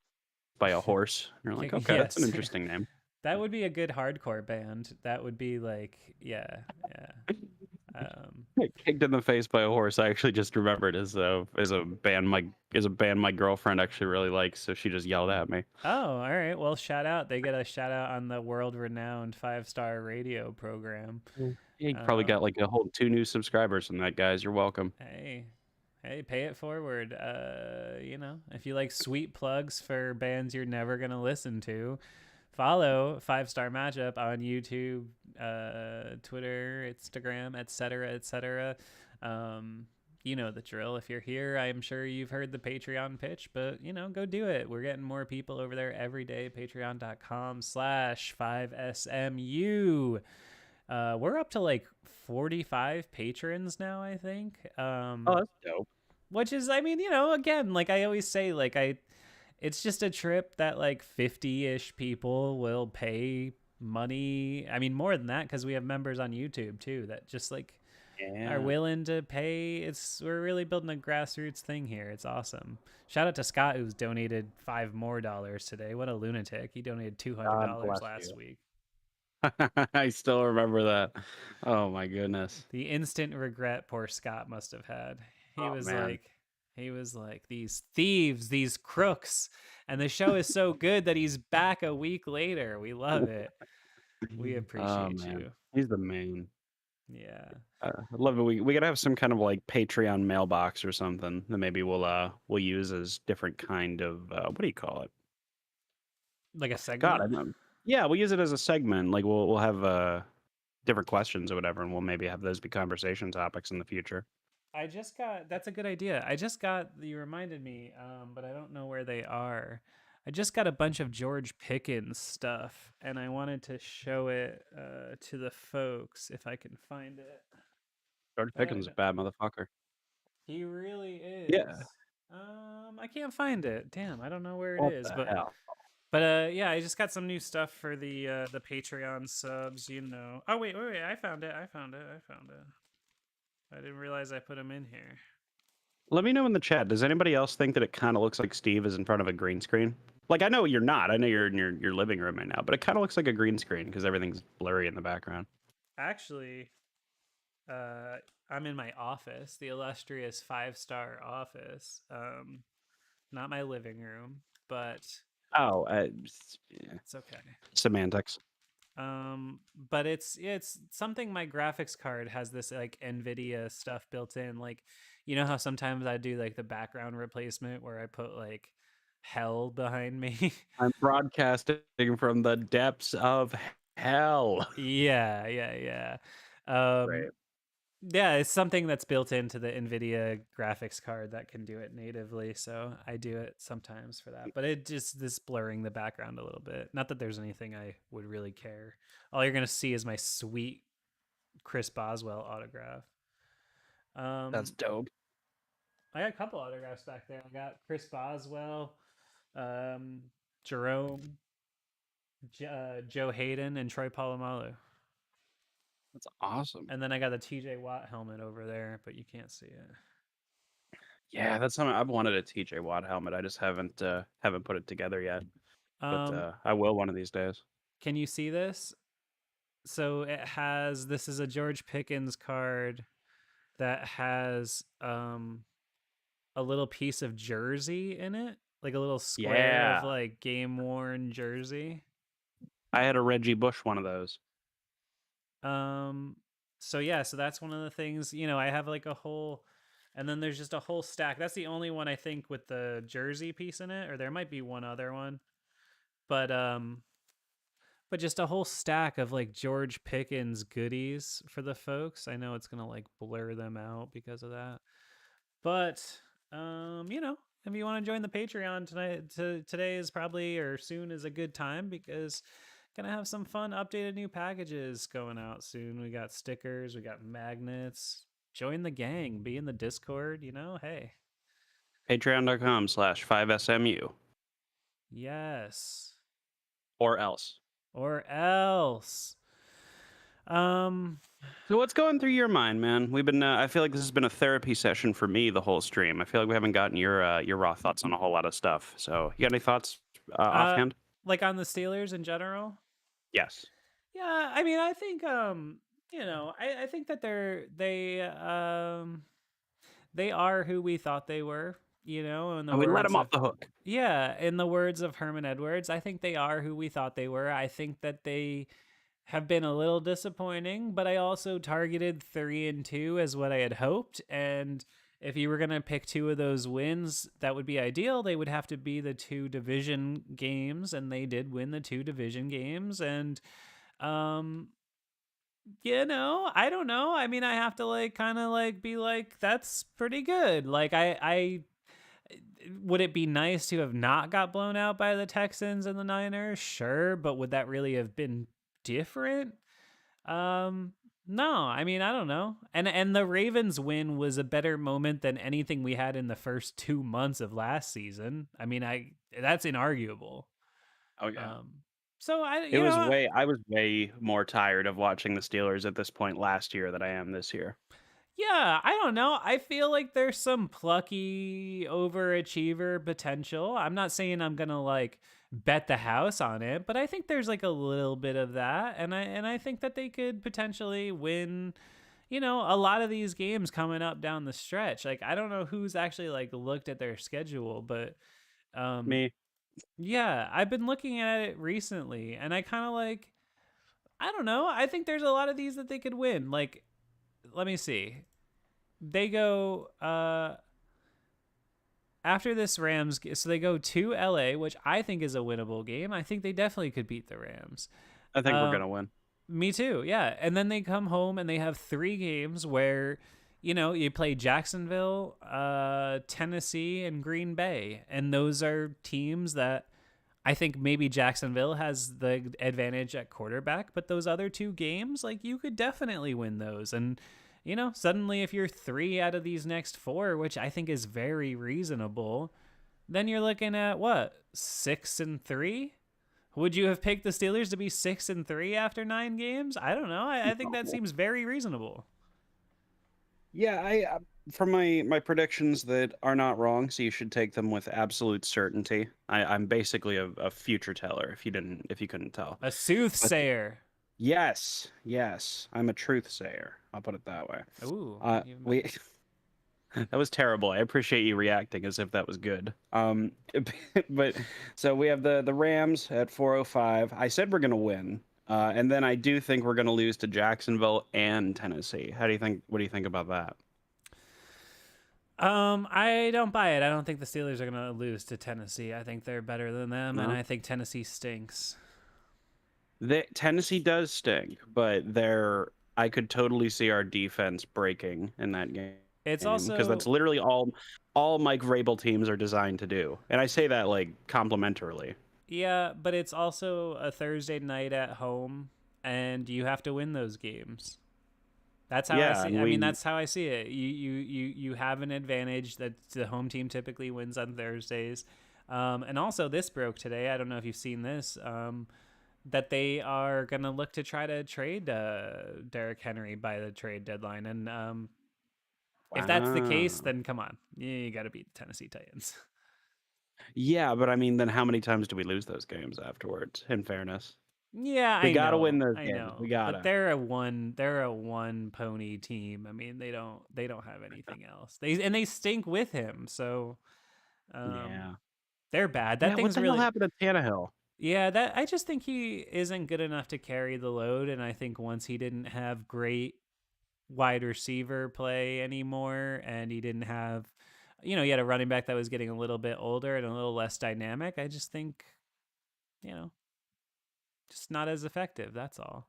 by a horse. And you're like, okay, that's an Yes. interesting name. That would be a good hardcore band. That would be like, yeah, yeah. Kicked in the face by a horse. I actually just remembered is a band my girlfriend actually really likes, so she just yelled at me. Oh, all right. Well, shout out. They get a shout out on the world-renowned 5-star radio program. He probably got like a whole 2 new subscribers from that, guys. You're welcome. Hey, pay it forward. If you like sweet plugs for bands you're never gonna listen to, follow 5-Star Matchup on YouTube, Twitter, Instagram, etc., etc. You know the drill. If you're here, I'm sure you've heard the Patreon pitch, but go do it. We're getting more people over there every day. Patreon.com/5SMU. We're up to like 45 patrons now, I think. Oh, that's dope. Which is, I mean, again, like I always say, it's just a trip that like 50-ish people will pay money. I mean, more than that, because we have members on YouTube too that just like are willing to pay. We're really building a grassroots thing here. It's awesome. Shout out to Scott, who's donated $5 more today. What a lunatic! He donated $200 last week. I still remember that. Oh my goodness. The instant regret poor Scott must have had. He was like, these thieves, these crooks. And the show is so good that he's back a week later. We love it. We appreciate you. He's the main. Yeah. I love it. We gotta have some kind of like Patreon mailbox or something that maybe we'll use as different kind of what do you call it? Like a segment? God, I know. Yeah, we'll use it as a segment. Like we'll have different questions or whatever, and we'll maybe have those be conversation topics in the future. That's a good idea. You reminded me, but I don't know where they are. I just got a bunch of George Pickens stuff, and I wanted to show it to the folks if I can find it. George Pickens is a bad motherfucker. He really is. Yeah. I can't find it. Damn, I don't know where it is. What the hell? But yeah, I just got some new stuff for the Patreon subs. Oh wait, I found it. I didn't realize I put them in here. Let me know in the chat. Does anybody else think that it kind of looks like Steve is in front of a green screen? Like, I know you're not. I know you're in your living room right now, but it kind of looks like a green screen because everything's blurry in the background. Actually, I'm in my office, the illustrious 5-star office. Not my living room, but oh, it's okay. Semantics. But it's something. My graphics card has this like NVIDIA stuff built in. Like, you know how sometimes I do like the background replacement where I put like hell behind me. I'm broadcasting from the depths of hell. Yeah. Right. Yeah, it's something that's built into the NVIDIA graphics card that can do it natively. So I do it sometimes for that. But it just this blurring the background a little bit. Not that there's anything I would really care. All you're gonna see is my sweet Chris Boswell autograph. That's dope. I got a couple autographs back there. I got Chris Boswell, Jerome, Joe Hayden, and Troy Polamalu. That's awesome. And then I got the TJ Watt helmet over there, but you can't see it. Yeah, that's something I've wanted a TJ Watt helmet. I just haven't put it together yet, but Um, I will one of these days. can you see this? So this is a George Pickens card that has a little piece of jersey in it, like a little square of Yeah, like game worn jersey. I had a Reggie Bush one of those. Um, so yeah, so that's one of the things, I have like a whole, and then there's just a whole stack. That's the only one I think with the jersey piece in it, or there might be one other one, but just a whole stack of like George Pickens goodies for the folks. I know it's gonna like blur them out because of that, but if you want to join the Patreon tonight, today is probably or soon is a good time because gonna have some fun updated new packages going out soon. We got stickers, we got magnets. Join the gang, be in the Discord. Hey, Patreon.com/5SMU yes, or else. or else. Um, So what's going through your mind, man? We've been I feel like this has been a therapy session for me the whole stream. I feel like we haven't gotten your raw thoughts on a whole lot of stuff. So, you got any thoughts uh, offhand? like on the Steelers in general. Yes. Yeah, I mean, I think I think that they are who we thought they were. In the And we let words him of off the hook. yeah, in the words of Herman Edwards, I think they are who we thought they were. I think that they have been a little disappointing, but I also targeted 3-2 as what I had hoped. And if you were gonna pick two of those wins, that would be ideal. They would have to be the two division games, and they did win the two division games. And um, I don't know. I mean, I have to like kind of like be like, that's pretty good. Like I would it be nice to have not got blown out by the Texans and the Niners? Sure, but would that really have been different? No. I mean, I don't know. And the Ravens win was a better moment than anything we had in the first 2 months of last season. I mean, that's inarguable. Oh yeah. Um so I was way more tired of watching the Steelers at this point last year than I am this year. yeah, I don't know. I feel like there's some plucky overachiever potential. I'm not saying I'm gonna like bet the house on it, but I think there's like a little bit of that, and I think that they could potentially win. A lot of these games coming up down the stretch. Like I don't know who's actually like looked at their schedule, but um, Me. yeah, I've been looking at it recently, and I kind of like. I don't know. I think there's a lot of these that they could win. Like, let me see. They go after this so they go to LA, which I think is a winnable game. I think they definitely could beat the Rams. I think we're Um, gonna win. Me too, yeah. And then they come home and they have 3 games where you play Jacksonville, Tennessee, and Green Bay, and those are teams that I think maybe Jacksonville has the advantage at quarterback, but those other 2 games, like you could definitely win those. And suddenly if you're 3 out of these next 4, which I think is very reasonable, then you're looking at what, 6-3? Would you have picked the Steelers to be 6-3 after 9 games? I don't know. I think that No. seems very reasonable. Yeah, I from my predictions that are not wrong, so you should take them with absolute certainty. I'm basically a future teller if you couldn't tell. A But soothsayer. yes, I'm a truth sayer. I'll put it that way. Ooh, We that was terrible. I appreciate you reacting as if that was good. But so we have the Rams at 405. I said we're gonna win. And then I do think we're gonna lose to Jacksonville and Tennessee. What do you think about that? I don't buy it. I don't think the Steelers are gonna lose to Tennessee. I think they're better than them, and No? I think Tennessee stinks. Tennessee does stink, but I could totally see our defense breaking in that game It's because that's also literally all Mike Vrabel teams are designed to do. And I say that like complimentarily. yeah, but it's also a Thursday night at home, and you have to win those games. That's how I Yeah, see. and I mean, we that's how I see it. You have an advantage that the home team typically wins on Thursdays, and also this broke today. I don't know if you've seen this. That they are gonna look to try to trade Derrick Henry by the trade deadline, and If that's the case, Wow. then come on, you got to beat the Tennessee Titans. Yeah, but I mean, then how many times do we lose those games afterwards? In fairness, Yeah, we gotta win those I games. We know, but gotta. they're a one pony team. I mean, they don't have anything else. They stink with him, so um, Yeah. they're bad. That Yeah. What thing's the hell really happened to Tannehill? yeah. That I just think he isn't good enough to carry the load, and I think once he didn't have great wide receiver play anymore, and he didn't have, he had a running back that was getting a little bit older and a little less dynamic. I just think, you know, just not as effective. That's all.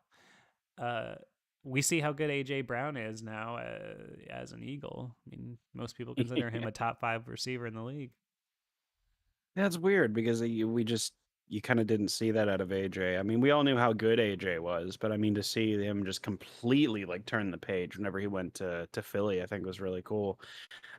Uh, we see how good AJ Brown is now as an Eagle. I mean, most people consider him a top 5 receiver in the league. That's weird because we just you kind of didn't see that out of AJ. I mean, we all knew how good AJ was, but I mean to see him just completely like turn the page whenever he went to Philly, I think was really cool.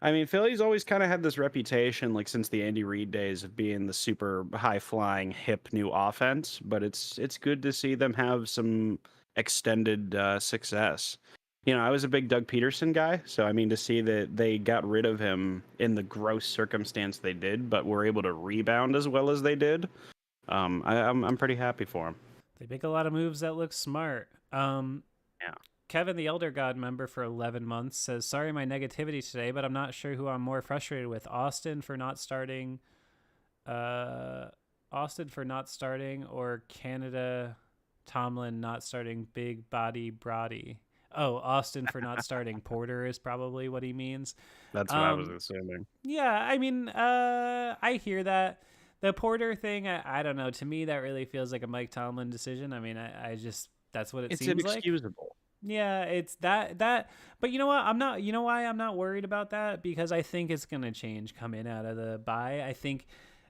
I mean, Philly's always kind of had this reputation, like since the Andy Reid days, of being the super high flying, hip new offense. But it's good to see them have some extended success. You know, I was a big Doug Peterson guy, so I mean to see that they got rid of him in the gross circumstance they did, but were able to rebound as well as they did. I'm pretty happy for him. They make a lot of moves that look smart. Yeah. Kevin, the Elder God member for 11 months, says, "Sorry my negativity today, but I'm not sure who I'm more frustrated with. Uh, Austin for not starting, or Canada Tomlin not starting Big Body Brody." Oh, Austin for not starting Porter is probably what he means. That's what I was Um, assuming. yeah, I mean, I hear that. The Porter thing, I don't know. To me, that really feels like a Mike Tomlin decision. I mean, I just, that's what it It's seems like. inexcusable. Yeah, it's that. But you know what? I'm not. You know why I'm not worried about that? Because I think it's gonna change coming out of the bye. I think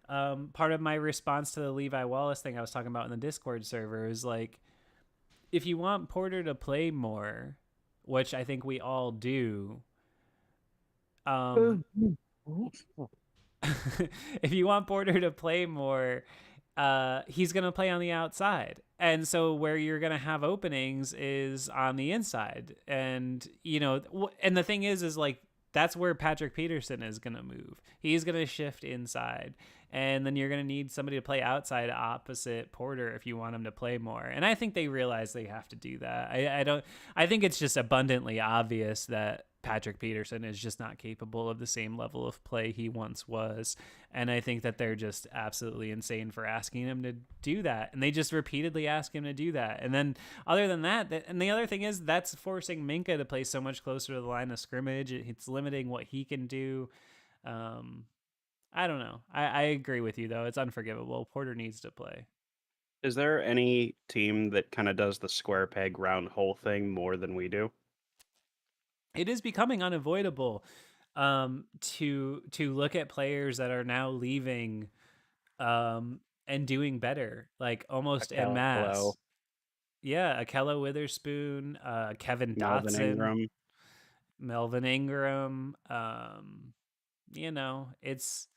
part of my response to the Levi Wallace thing I was talking about in the Discord server is like, if you want Porter to play more, which I think we all do, um, if you want Porter to play more, he's going to play on the outside. And so where you're going to have openings is on the inside. And, and the thing is like, that's where Patrick Peterson is going to move. He's going to shift inside. And then you're going to need somebody to play outside opposite Porter if you want him to play more. And I think they realize they have to do that. I think it's just abundantly obvious that Patrick Peterson is just not capable of the same level of play he once was. And I think that they're just absolutely insane for asking him to do that. And they just repeatedly ask him to do that. And then other than that, and the other thing is that's forcing Minka to play so much closer to the line of scrimmage. It's limiting what he can do. I don't know. I agree with you though. It's unforgivable. Porter needs to play. Is there any team that kind of does the square peg round hole thing more than we do? It is becoming unavoidable to look at players that are now leaving and doing better, like almost en Hello, masse. Yeah, Akello Witherspoon, Kevin Melvin Dotson, Ingram. Melvin Ingram. It's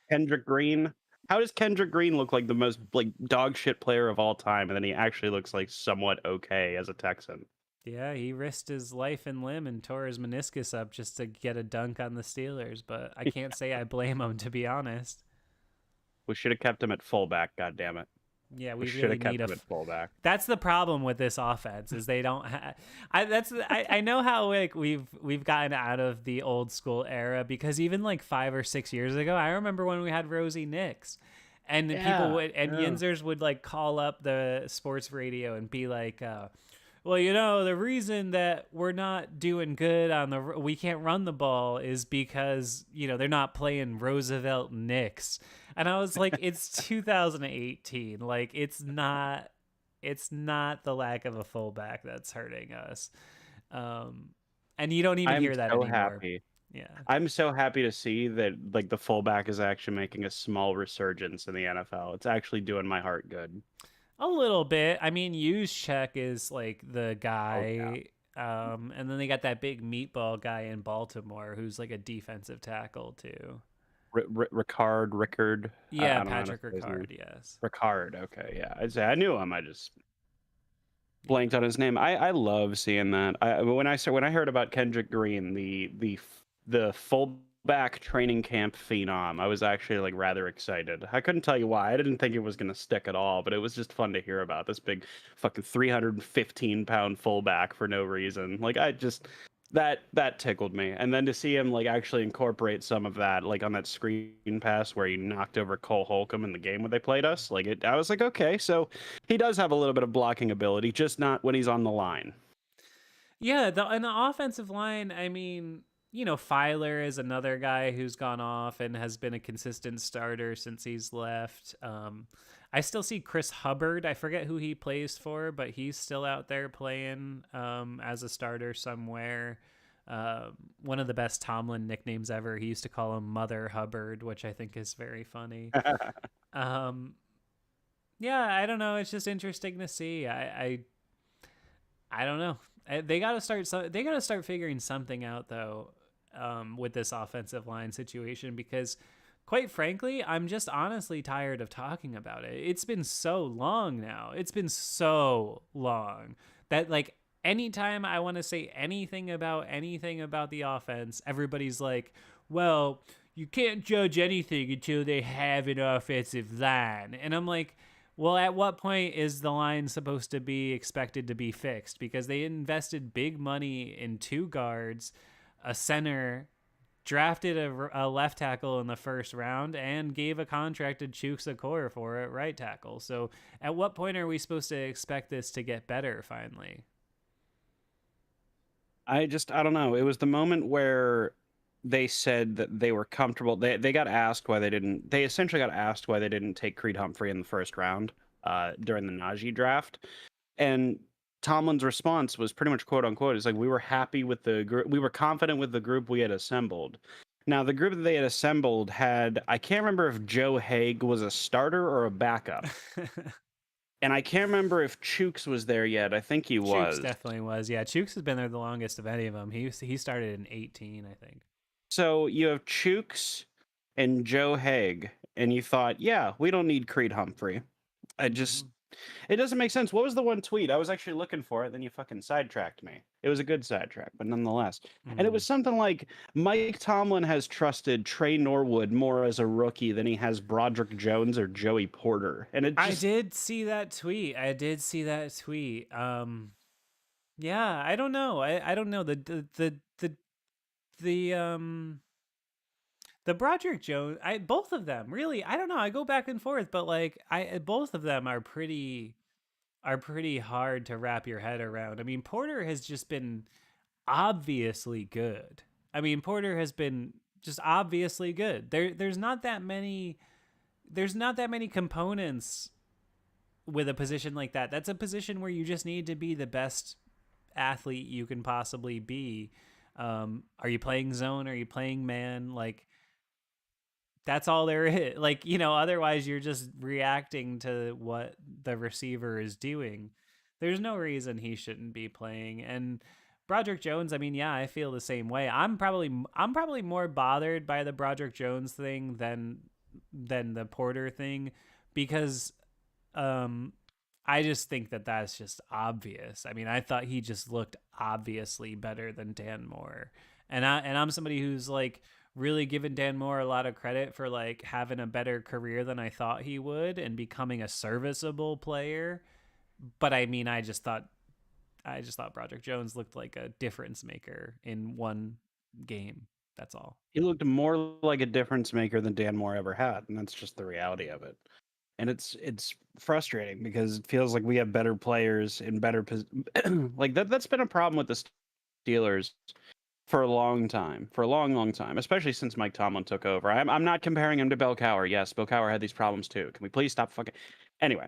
Kendrick Green. How does Kendrick Green look like the most like dog shit player of all time, and then he actually looks like somewhat okay as a Texan? yeah, he risked his life and limb and tore his meniscus up just to get a dunk on the Steelers, but I can't say I blame him, to be honest. We should have kept him at fullback. God damn it. Yeah, We we should really have need kept him at fullback. That's the problem with this offense is they don't I know how like we've gotten out of the old school era, because even like 5 or 6 years ago, I remember when we had Rosie Nix, and people would, and Yinzers would like call up the sports radio and be like, well, the reason that we're not doing good we can't run the ball is because, they're not playing Roosevelt Knicks. And I was like, it's 2018. Like, it's not the lack of a fullback that's hurting us. And you don't even hear that so anymore. Happy. Yeah. I'm so happy to see that like the fullback is actually making a small resurgence in the NFL. It's actually doing my heart good. A little bit. I mean, Juszczyk is like the guy. Oh, yeah. And then they got that big meatball guy in Baltimore who's like a defensive tackle too. Rickard. Yeah, I don't know how to Patrick say his name. Ricard, yes. Ricard. Okay, yeah. I knew him. I just blanked on his name. I love seeing that. When I heard about Kendrick Green, the the fullback training camp phenom. I was actually like rather excited. I couldn't tell you why. I didn't think it was going to stick at all, but it was just fun to hear about this big fucking 315-pound fullback for no reason. Like I just that tickled me. And then to see him like actually incorporate some of that, like on that screen pass where he knocked over Cole Holcomb in the game when they played us, like I was like, okay, so he does have a little bit of blocking ability, just not when he's on the line. Yeah, in the offensive line, I mean, Filer is another guy who's gone off and has been a consistent starter since he's left. I still see Chris Hubbard. I forget who he plays for, but he's still out there playing as a starter somewhere. One of the best Tomlin nicknames ever. He used to call him Mother Hubbard, which I think is very funny. Yeah, I don't know. It's just interesting to see. I don't know. They got to start. They got to start figuring something out though, with this offensive line situation, because, quite frankly, I'm just honestly tired of talking about it. It's been so long now. It's been so long that like anytime I want to say anything about the offense, everybody's like, "Well, you can't judge anything until they have an offensive line," and I'm like, well, at what point is the line supposed to be expected to be fixed? Because they invested big money in 2 guards, a center, drafted a left tackle in the first round, and gave a contract to Chuks Okoye for it right tackle. So at what point are we supposed to expect this to get better finally? I don't know. It was the moment where they said that they were comfortable. They got asked why they didn't. They essentially got asked why they didn't take Creed Humphrey in the first round during the Najee draft, and Tomlin's response was pretty much quote unquote, "It's like we were happy with the group. We were confident with the group we had assembled." Now, the group that they had assembled had, I can't remember if Joe Haig was a starter or a backup. And I can't remember if Chuks was there yet. I think he was. Chuks definitely was. Yeah, Chuks has been there the longest of any of them. He started in 18, I think. So you have Chuks and Joe Haig, and you thought, yeah, we don't need Creed Humphrey. It doesn't make sense. What was the one tweet? I was actually looking for it, then you fucking sidetracked me. It was a good sidetrack, but nonetheless. And it was something like Mike Tomlin has trusted Trey Norwood more as a rookie than he has Broderick Jones or Joey Porter. And I did see that tweet. Yeah, I don't know. I don't know. The Broderick Jones, both of them really. I don't know. I go back and forth, but like both of them are pretty hard to wrap your head around. I mean, Porter has just been obviously good. I mean, Porter has been just obviously good. There's not that many components with a position like that. That's a position where you just need to be the best athlete you can possibly be. Are you playing zone? Are you playing man? Like, that's all there is. Like, otherwise you're just reacting to what the receiver is doing. There's no reason he shouldn't be playing. And Broderick Jones, I mean, yeah, I feel the same way. I'm probably more bothered by the Broderick Jones thing than the Porter thing, because I just think that that's just obvious. I mean, I thought he just looked obviously better than Dan Moore. And I'm somebody who's like really given Dan Moore a lot of credit for like having a better career than I thought he would and becoming a serviceable player. But I mean, I just thought Broderick Jones looked like a difference maker in one game. That's all. He looked more like a difference maker than Dan Moore ever had, and that's just the reality of it. And it's frustrating because it feels like we have better players in better like that's been a problem with the Steelers for a long time, for a long time, especially since Mike Tomlin took over. I'm not comparing him to Bill Cowher. Yes, Bill Cowher had these problems too. Can we please stop fucking? Anyway,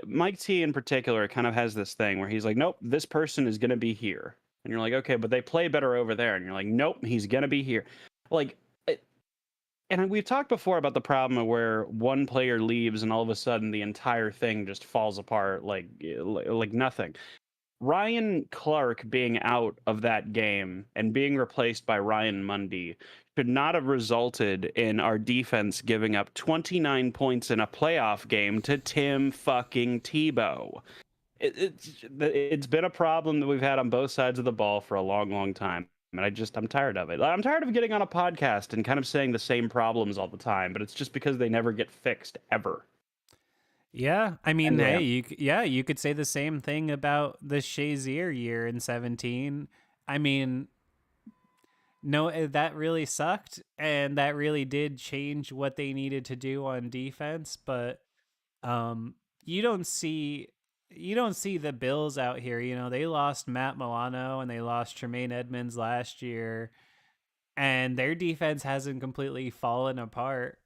Mike T in particular kind of has this thing where he's like, nope, this person is going to be here. And you're like, okay, but they play better over there. And you're like, nope, he's going to be here. Like, and we've talked before about the problem of where one player leaves and all of a sudden the entire thing just falls apart like nothing. Ryan Clark being out of that game and being replaced by Ryan Mundy should not have resulted in our defense giving up 29 points in a playoff game to Tim fucking Tebow. It's been a problem that we've had on both sides of the ball for a long time. And I'm tired of it. I'm tired of getting on a podcast and kind of saying the same problems all the time, but it's just because they never get fixed ever. Yeah, I mean, Anyway, hey, you could say the same thing about the Shazier year in 17. I mean, no, that really sucked, and that really did change what they needed to do on defense. But um, you don't see you don't see the Bills out here. You know, they lost Matt Milano and they lost Tremaine Edmonds last year, and their defense hasn't completely fallen apart.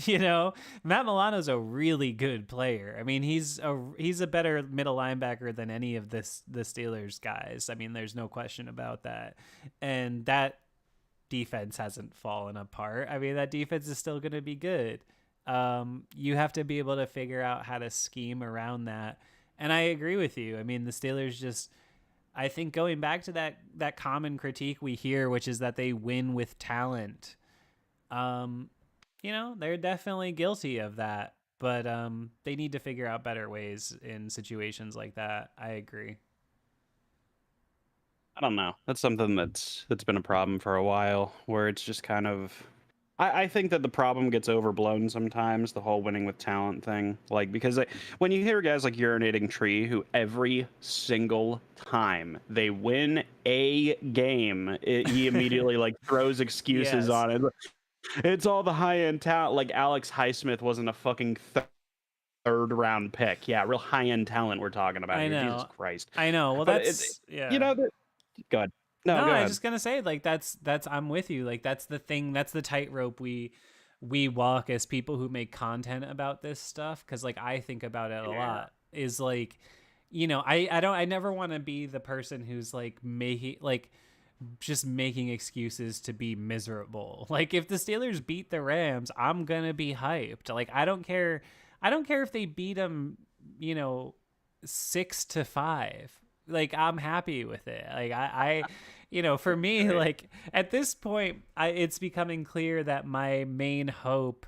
You know, Matt Milano's a really good player. I mean, he's a better middle linebacker than any of the Steelers guys. I mean, there's no question about that. And that defense hasn't fallen apart. I mean, that defense is still going to be good. You have to be able to figure out how to scheme around that. And I agree with you. I mean, the Steelers just, I think going back to that common critique we hear, which is that they win with talent. You know, they're definitely guilty of that, but they need to figure out better ways in situations like that. I agree. I don't know. That's something that's been a problem for a while, where it's just kind of. I think that the problem gets overblown sometimes, the whole winning with talent thing. Like, because when you hear guys like Urinating Tree, who every single time they win a game, he immediately like throws excuses Yes. on it. It's all the high end talent. Like Alex Highsmith wasn't a fucking third round pick. Yeah, real high end talent we're talking about I here. know. Jesus Christ. I know. Well, But that's yeah. you know, go ahead. No, No, go I ahead. was just gonna say like that's I'm with you. Like that's the thing. That's the tightrope we walk as people who make content about this stuff. Because like I think about it a lot. Is like, you know, I never want to be the person who's like making like just making excuses to be miserable. Like if the Steelers beat the Rams, I'm gonna be hyped. Like I don't care if they beat them, you know, 6-5. Like I'm happy with it. Like I you know, for me, Right. like at this point, it's becoming clear that my main hope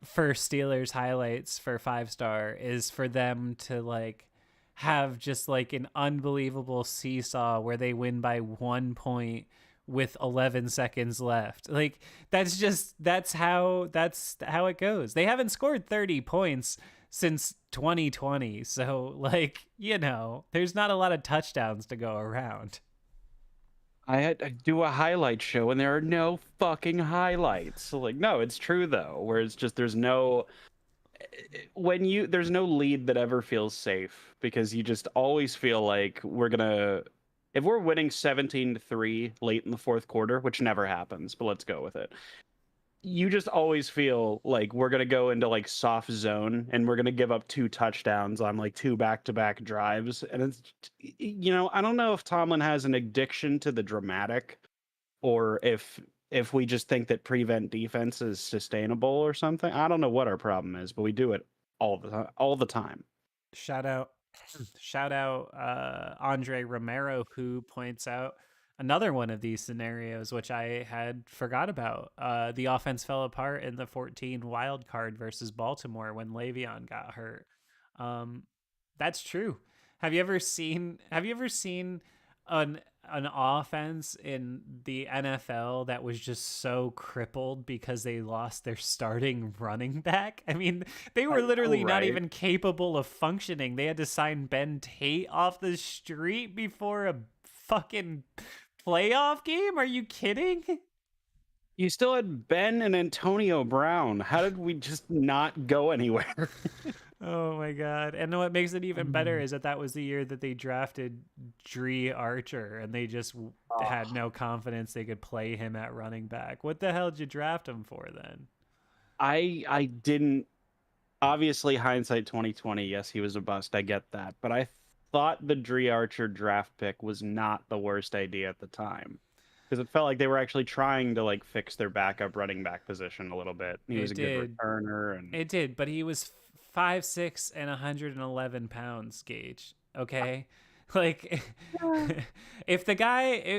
for Steelers highlights for 5-star is for them to like have just like an unbelievable seesaw where they win by 1 point with 11 seconds left. Like that's how it goes. They haven't scored 30 points since 2020. So like, you know, there's not a lot of touchdowns to go around. I do a highlight show and there are no fucking highlights. So like, no, it's true though, where it's just there's no there's no lead that ever feels safe because you just always feel like if we're winning 17-3 late in the fourth quarter, which never happens, but let's go with it. You just always feel like we're gonna go into like soft zone and we're gonna give up 2 touchdowns on like 2 back-to-back drives. And it's, you know, I don't know if Tomlin has an addiction to the dramatic or if we just think that prevent defense is sustainable or something. I don't know what our problem is, but we do it all the time. Shout out Andre Romero, who points out another one of these scenarios, which I had forgot about. The offense fell apart in the 14 wild card versus Baltimore when Le'Veon got hurt. That's true. Have you ever seen an offense in the NFL that was just so crippled because they lost their starting running back? I mean, they were literally not even capable of functioning. They had to sign Ben Tate off the street before a fucking playoff game? Are you kidding? You still had Ben and Antonio Brown. How did we just not go anywhere? Oh my god. And what makes it even better is that was the year that they drafted Dre Archer and they just had no confidence they could play him at running back. What the hell did you draft him for then? I didn't, obviously hindsight 2020, yes, he was a bust. I get that. But I thought the Dre Archer draft pick was not the worst idea at the time. Because it felt like they were actually trying to like fix their backup running back position a little bit. He was a good returner, and it did, but he was 5'6" and 111 pounds, Gage. Okay, like if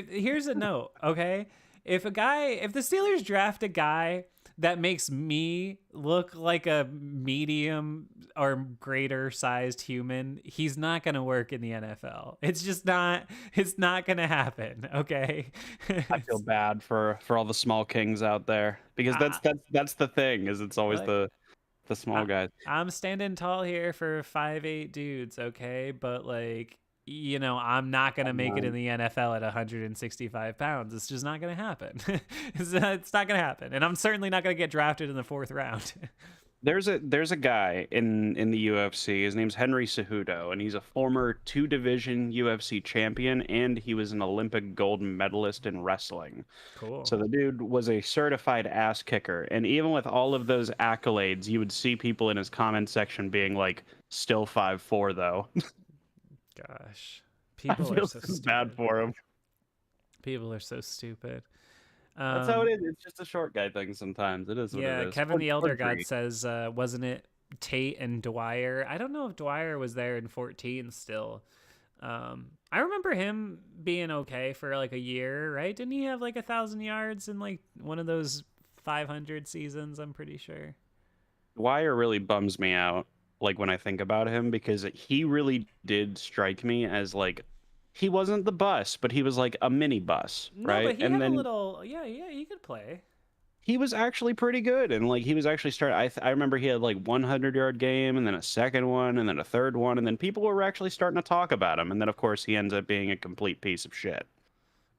here's a note, okay, if the Steelers draft a guy that makes me look like a medium or greater sized human, he's not going to work in the NFL. It's just not, it's not going to happen. Okay. I feel bad for all the small kings out there because I, that's the thing is it's always look, the small I, guys. I'm standing tall here for 5'8" dudes. Okay. But like, I'm not going to make it in the NFL at 165 pounds. It's just not going to happen. It's not going to happen. And I'm certainly not going to get drafted in the 4th round. There's a guy in the UFC. His name's Henry Cejudo, and he's a former 2 division UFC champion, and he was an Olympic gold medalist in wrestling. Cool. So the dude was a certified ass kicker, and even with all of those accolades, you would see people in his comment section being like, "Still 5'4" though." Gosh. I People feel are so so stupid. bad for him. People are so stupid. That's how it is. It's just a short guy thing sometimes. It is what Yeah, it is. Kevin the Elder God 43. says, wasn't it Tate and Dwyer? I don't know if Dwyer was there in 14 still. I remember him being okay for like a year, right? Didn't he have like 1,000 yards in like one of those 500 seasons? I'm pretty sure. Dwyer really bums me out, like when I think about him, because he really did strike me as like he wasn't the bus, but he was like a mini bus, No, right? but he And had a then little, yeah, he could play. he was actually pretty good, and like he was actually starting. I remember he had like 100-yard game, and then a second one, and then a third one, and then people were actually starting to talk about him, and then of course he ends up being a complete piece of shit.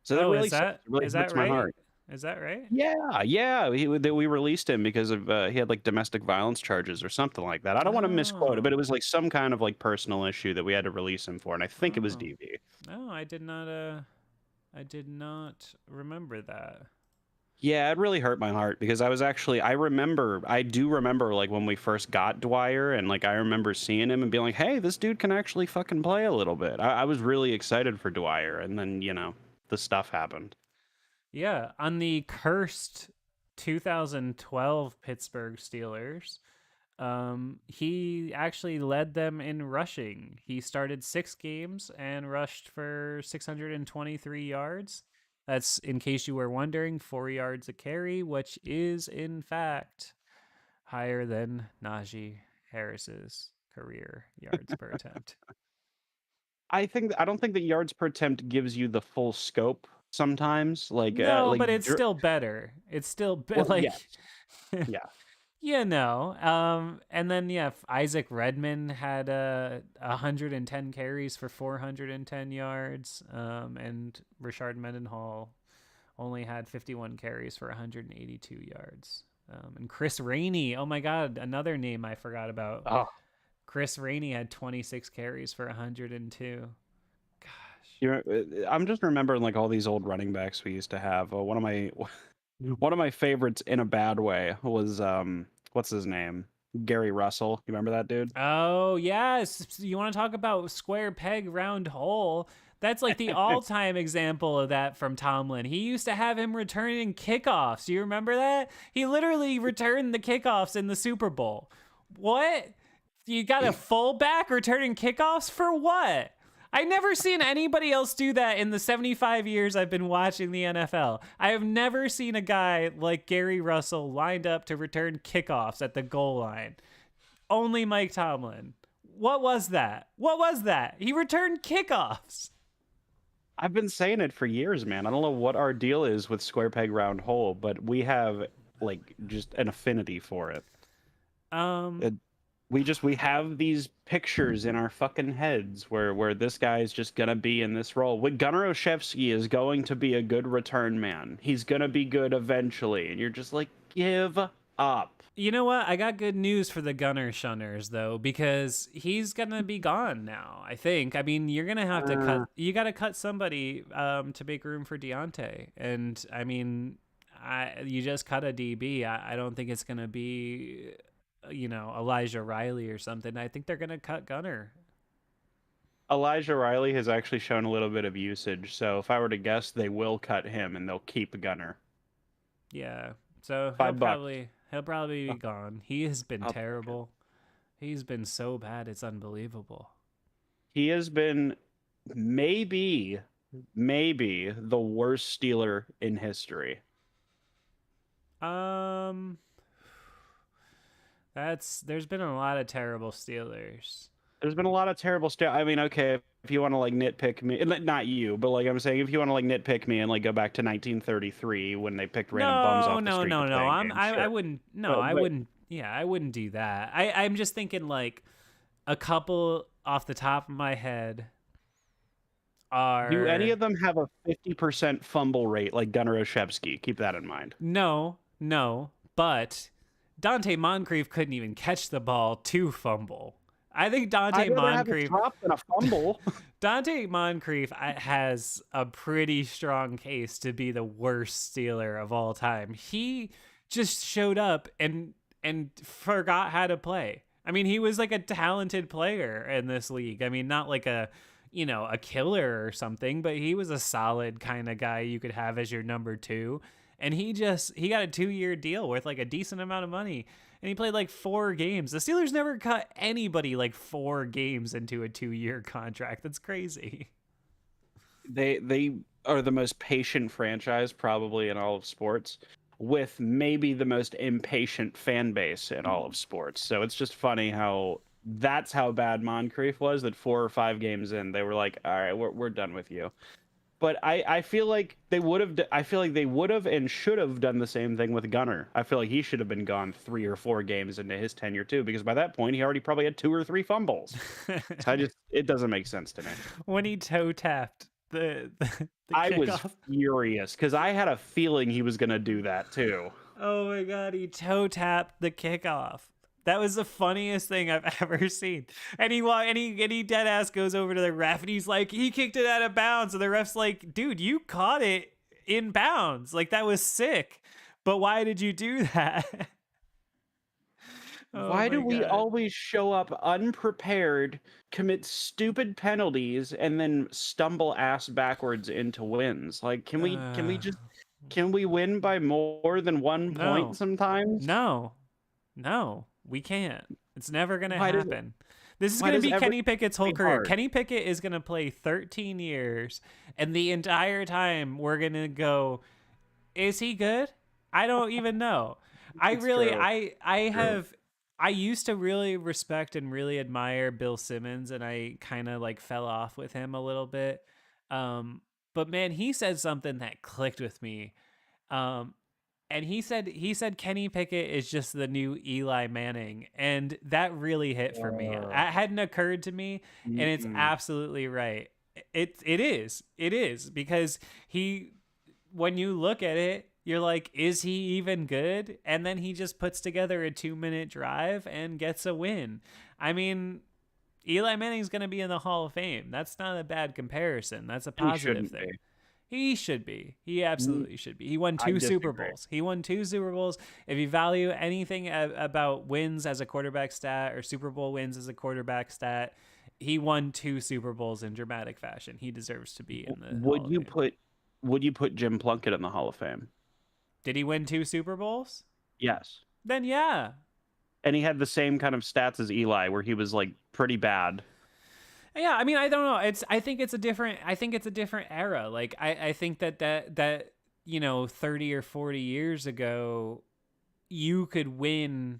So that Oh, really sucks. It really is that hurts my right? heart. Is that right? Yeah, yeah. We released him because of he had like domestic violence charges or something like that. I don't want to misquote it, but Oh, it was like some kind of like personal issue that we had to release him for, and I think it was oh, DV. no, I did not remember that. Yeah, it really hurt my heart because I do remember like when we first got Dwyer, and like I remember seeing him and being like, hey, this dude can actually fucking play a little bit. I was really excited for Dwyer, and then the stuff happened. Yeah, on the cursed 2012 Pittsburgh Steelers, he actually led them in rushing. He started 6 games and rushed for 623 yards. That's, in case you were wondering, 4 yards a carry, which is in fact higher than Najee Harris's career yards per attempt. I don't think that yards per attempt gives you the full scope sometimes. No, but it's still better. It's still well, like, yes, yeah. And then yeah, Isaac Redman had 110 carries for 410 yards, and Richard Mendenhall only had 51 carries for 182 yards. And Chris Rainey, oh my God, another name I forgot about. Oh, Chris Rainey had 26 carries for 102. Gosh. I'm just remembering like all these old running backs we used to have. One of my favorites in a bad way was what's his name? Gary Russell. You remember that dude? Oh, yes. You want to talk about square peg, round hole? That's like the all time example of that from Tomlin. He used to have him returning kickoffs. Do you remember that? He literally returned the kickoffs in the Super Bowl. What? You got a fullback returning kickoffs for what? I never seen anybody else do that in the 75 years I've been watching the NFL. I have never seen a guy like Gary Russell lined up to return kickoffs at the goal line. Only Mike Tomlin. What was that? What was that? He returned kickoffs. I've been saying it for years, man. I don't know what our deal is with square peg round hole, but we have like just an affinity for it. Um, It we have these pictures in our fucking heads where this guy is just gonna be in this role. With Gunnar Olszewski is going to be a good return man. He's gonna be good eventually, and you're just like, give up. you know what? I got good news for the Gunner Shunners though, because he's gonna be gone now. I think. I mean, you're gonna have to cut. You got to cut somebody to make room for Deontay, and I mean, you just cut a DB. I don't think it's gonna be, Elijah Riley or something. I think they're gonna cut Gunner. Elijah Riley has actually shown a little bit of usage, so if I were to guess, they will cut him and they'll keep Gunner. Yeah. So $5. he'll probably be gone. He has been I'll take it. terrible. He's been so bad, it's unbelievable. He has been maybe the worst Steeler in history. Um, There's been a lot of terrible Steelers. There's been a lot of terrible stuff. I mean, okay, if you want to like nitpick me, not you, but like I'm saying, if you want to like nitpick me and like go back to 1933 when they picked random bums No, off the no, street to no, play no. a game, I sure. wouldn't. No, But I wouldn't. Yeah, I wouldn't do that. I'm just thinking like a couple off the top of my head do any are of them have a 50% fumble rate like Gunnar Oshevsky? Keep that in mind. no, no. But Dante Moncrief couldn't even catch the ball to fumble. I think I'd rather have a drop than a fumble. Dante Moncrief has a pretty strong case to be the worst Steeler of all time. He just showed up and forgot how to play. I mean, he was like a talented player in this league. I mean, not like a a killer or something, but he was a solid kind of guy you could have as your number 2. And he got a 2-year deal worth like a decent amount of money. And he played like 4 games. The Steelers never cut anybody like 4 games into a 2-year contract. That's crazy. They are the most patient franchise probably in all of sports, with maybe the most impatient fan base in all of sports. So it's just funny how that's how bad Moncrief was, that 4 or 5 games in they were like, all right, we're done with you. But I feel like they would have. I feel like they would have and should have done the same thing with Gunnar. I feel like he should have been gone 3 or 4 games into his tenure too, because by that point he already probably had 2 or 3 fumbles. So it doesn't make sense to me. When he toe tapped the I was kickoff. furious because I had a feeling he was gonna do that too. Oh my god, he toe tapped the kickoff. That was the funniest thing I've ever seen. And he dead ass goes over to the ref and he's like, he kicked it out of bounds. And the ref's like, dude, you caught it in bounds. Like, that was sick. But why did you do that? Oh Why do my we God. always show up unprepared, commit stupid penalties, and then stumble ass backwards into wins? Like, can we win by more than 1 No. point sometimes? No, we can't. It's never going to Why does- happen. This is why going to does be Kenny Pickett's whole be career. hard? Kenny Pickett is going to play 13 years, and the entire time we're going to go, is he good? I don't even know. It's true. I used to really respect and really admire Bill Simmons, and I kind of like fell off with him a little bit. But man, he said something that clicked with me. And he said Kenny Pickett is just the new Eli Manning, and that really hit for me. That hadn't occurred to me, and it's absolutely right. It is because when you look at it, you're like, is he even good? And then he just puts together a 2-minute drive and gets a win. I mean, Eli Manning's going to be in the Hall of Fame. That's not a bad comparison. That's a positive thing. He should be. He absolutely should be. He won 2 Super Bowls. He won 2 Super Bowls. If you value anything about wins as a quarterback stat or Super Bowl wins as a quarterback stat, he won 2 Super Bowls in dramatic fashion. He deserves to be in the Hall of Fame. Would you put Jim Plunkett in the Hall of Fame? Did he win 2 Super Bowls? Yes. Then yeah. And he had the same kind of stats as Eli, where he was like pretty bad. Yeah, I mean, I don't know. I think it's a different era. Like I think that 30 or 40 years ago, you could win.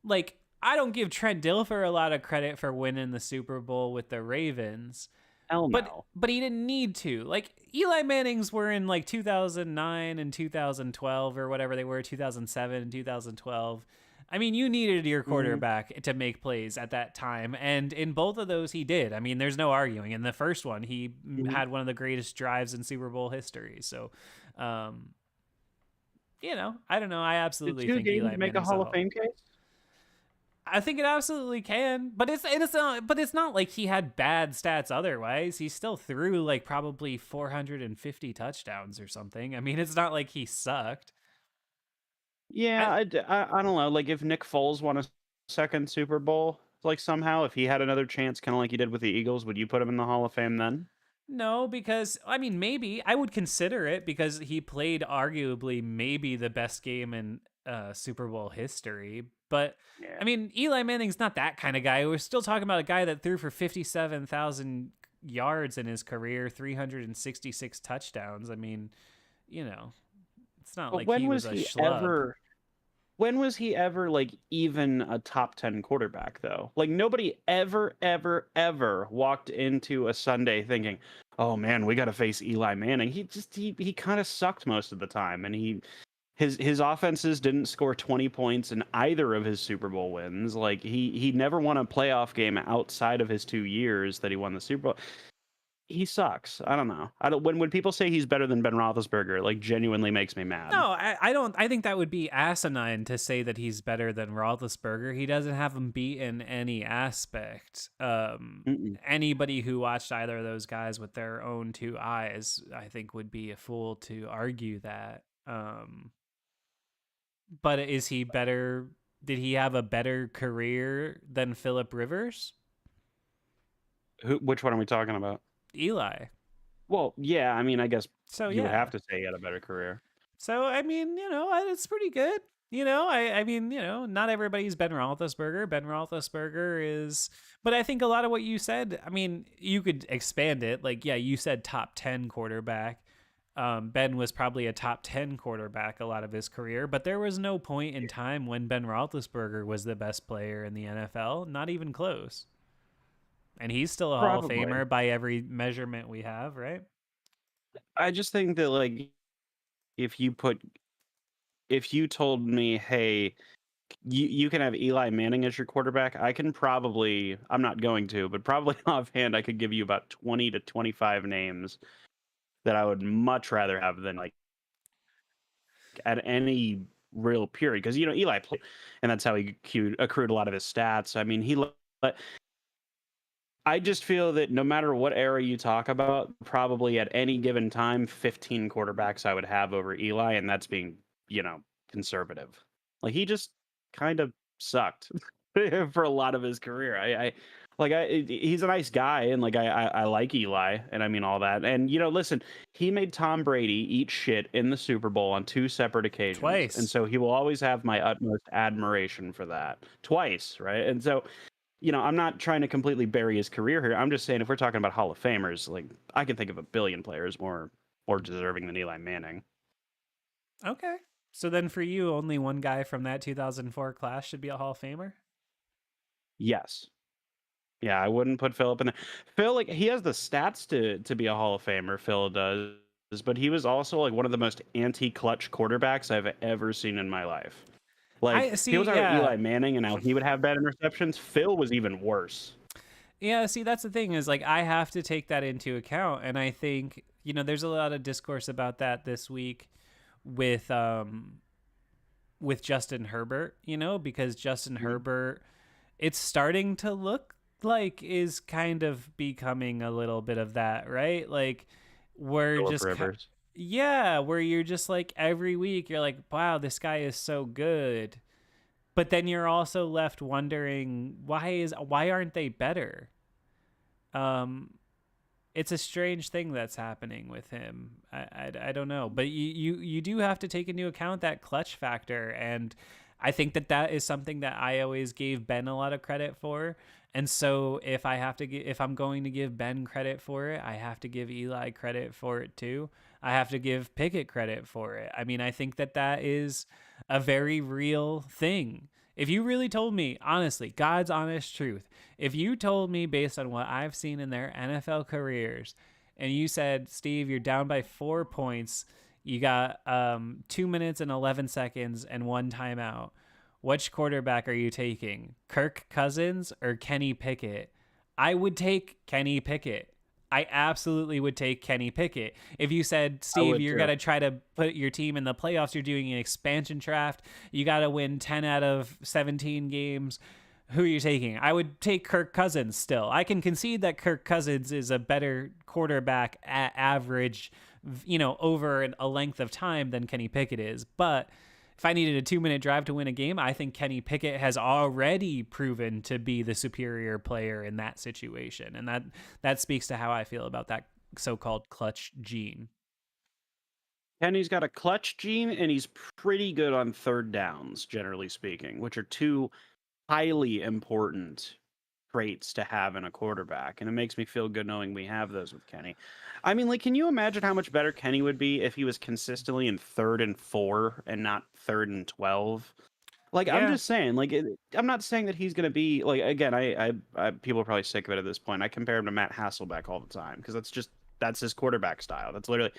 Like, I don't give Trent Dilfer a lot of credit for winning the Super Bowl with the Ravens. Hell no. But he didn't need to. Like, Eli Manning's were in like 2009 and 2012 or whatever they were, 2007 and 2012. I mean, you needed your quarterback to make plays at that time, and in both of those, he did. I mean, there's no arguing. In the first one, he had one of the greatest drives in Super Bowl history. So, I don't know. I absolutely think Eli Manning's make a Hall of Fame case. I think it absolutely can, but it's not like he had bad stats otherwise. He still threw like probably 450 touchdowns or something. I mean, it's not like he sucked. Yeah, I don't know. Like, if Nick Foles won a second Super Bowl, like somehow, if he had another chance, kind of like he did with the Eagles, would you put him in the Hall of Fame then? No, because I mean, maybe I would consider it because he played arguably maybe the best game in Super Bowl history. But Yeah. I mean, Eli Manning's not that kind of guy. We're still talking about a guy that threw for 57,000 yards in his career, 366 touchdowns. I mean, it's not But like when he was was a he schlub. ever? when was he ever like even a top 10 quarterback though? Like nobody ever walked into a Sunday thinking, "Oh man, we got to face Eli Manning." He kind of sucked most of the time, and his offenses didn't score 20 points in either of his Super Bowl wins. Like he never won a playoff game outside of his 2 years that he won the Super Bowl. He sucks. I don't know. I don't when people say he's better than Ben Roethlisberger, like genuinely makes me mad. No, I don't. I think that would be asinine to say that he's better than Roethlisberger. He doesn't have him beat in any aspect. Mm-mm. Anybody who watched either of those guys with their own two eyes, I think, would be a fool to argue that. But is he better? Did he have a better career than Philip Rivers? Which one are we talking about? Eli. Well, yeah, I mean, I guess So you would yeah. have to say he had a better career. So I mean, it's pretty good. I mean, not everybody's Ben Roethlisberger. Ben Roethlisberger is, but I think a lot of what you said. I mean, you could expand it. Like, yeah, you said top 10 quarterback. Ben was probably a top 10 quarterback a lot of his career, but there was no point in time when Ben Roethlisberger was the best player in the NFL, not even close. And he's still a Hall of Probably. Famer by every measurement we have, right? I just think that like if you told me, hey, you can have Eli Manning as your quarterback, I can probably, I'm not going to, but probably offhand I could give you about 20 to 25 names that I would much rather have than like at any real period. Because Eli played, and that's how he accrued a lot of his stats. I mean, I just feel that no matter what era you talk about, probably at any given time, 15 quarterbacks I would have over Eli, and that's being, conservative. Like he just kind of sucked for a lot of his career. He's a nice guy, and like I like Eli, and I mean all that. And listen, he made Tom Brady eat shit in the Super Bowl on two separate occasions, and Twice. so he will always have my utmost admiration for that. Twice, right? And so I'm not trying to completely bury his career here. I'm just saying if we're talking about Hall of Famers, like I can think of a billion players more deserving than Eli Manning. Okay. So then for you, only one guy from that 2004 class should be a Hall of Famer? Yes. Yeah, I wouldn't put Philip in there. Phil, like he has the stats to be a Hall of Famer, Phil does, but he was also like one of the most anti-clutch quarterbacks I've ever seen in my life. Like I he see, was our yeah. Eli Manning and how he would have bad interceptions. Phil was even worse. Yeah, see, that's the thing is like I have to take that into account. And I think, there's a lot of discourse about that this week with Justin Herbert, because Justin Mhm. Herbert, it's starting to look like is kind of becoming a little bit of that, right? Like we're Philip just Rivers. yeah, where you're just like every week you're like, wow, this guy is so good. But then you're also left wondering why aren't they better? Um it's a strange thing that's happening with him. I don't know, but you do have to take into account that clutch factor, and I think that is something that I always gave Ben a lot of credit for. And so if I'm going to give Ben credit for it, I have to give Eli credit for it too. I have to give Pickett credit for it. I mean, I think that is a very real thing. If you really told me, honestly, God's honest truth, if you told me based on what I've seen in their NFL careers, and you said, Steve, you're down by 4 points, you got 2 minutes and 11 seconds and one timeout, which quarterback are you taking? Kirk Cousins or Kenny Pickett? I would take Kenny Pickett. I absolutely would take Kenny Pickett. If you said, I Steve, would you're too. going to try to put your team in the playoffs, you're doing an expansion draft, you got to win 10 out of 17 games, who are you taking? I would take Kirk Cousins still. I can concede that Kirk Cousins is a better quarterback at average, over a length of time than Kenny Pickett is. But if I needed a 2-minute drive to win a game, I think Kenny Pickett has already proven to be the superior player in that situation. And that speaks to how I feel about that so-called clutch gene. Kenny's got a clutch gene, and he's pretty good on third downs, generally speaking, which are two highly important traits to have in a quarterback. And it makes me feel good knowing we have those with Kenny. I mean, like, can you imagine how much better Kenny would be if he was consistently in 3rd and 4 and not 3rd and 12? Like, I'm Yeah. just saying, like, I'm not saying that he's gonna be like, again, people are probably sick of it at this point. I compare him to Matt Hasselbeck all the time because that's his quarterback style. That's literally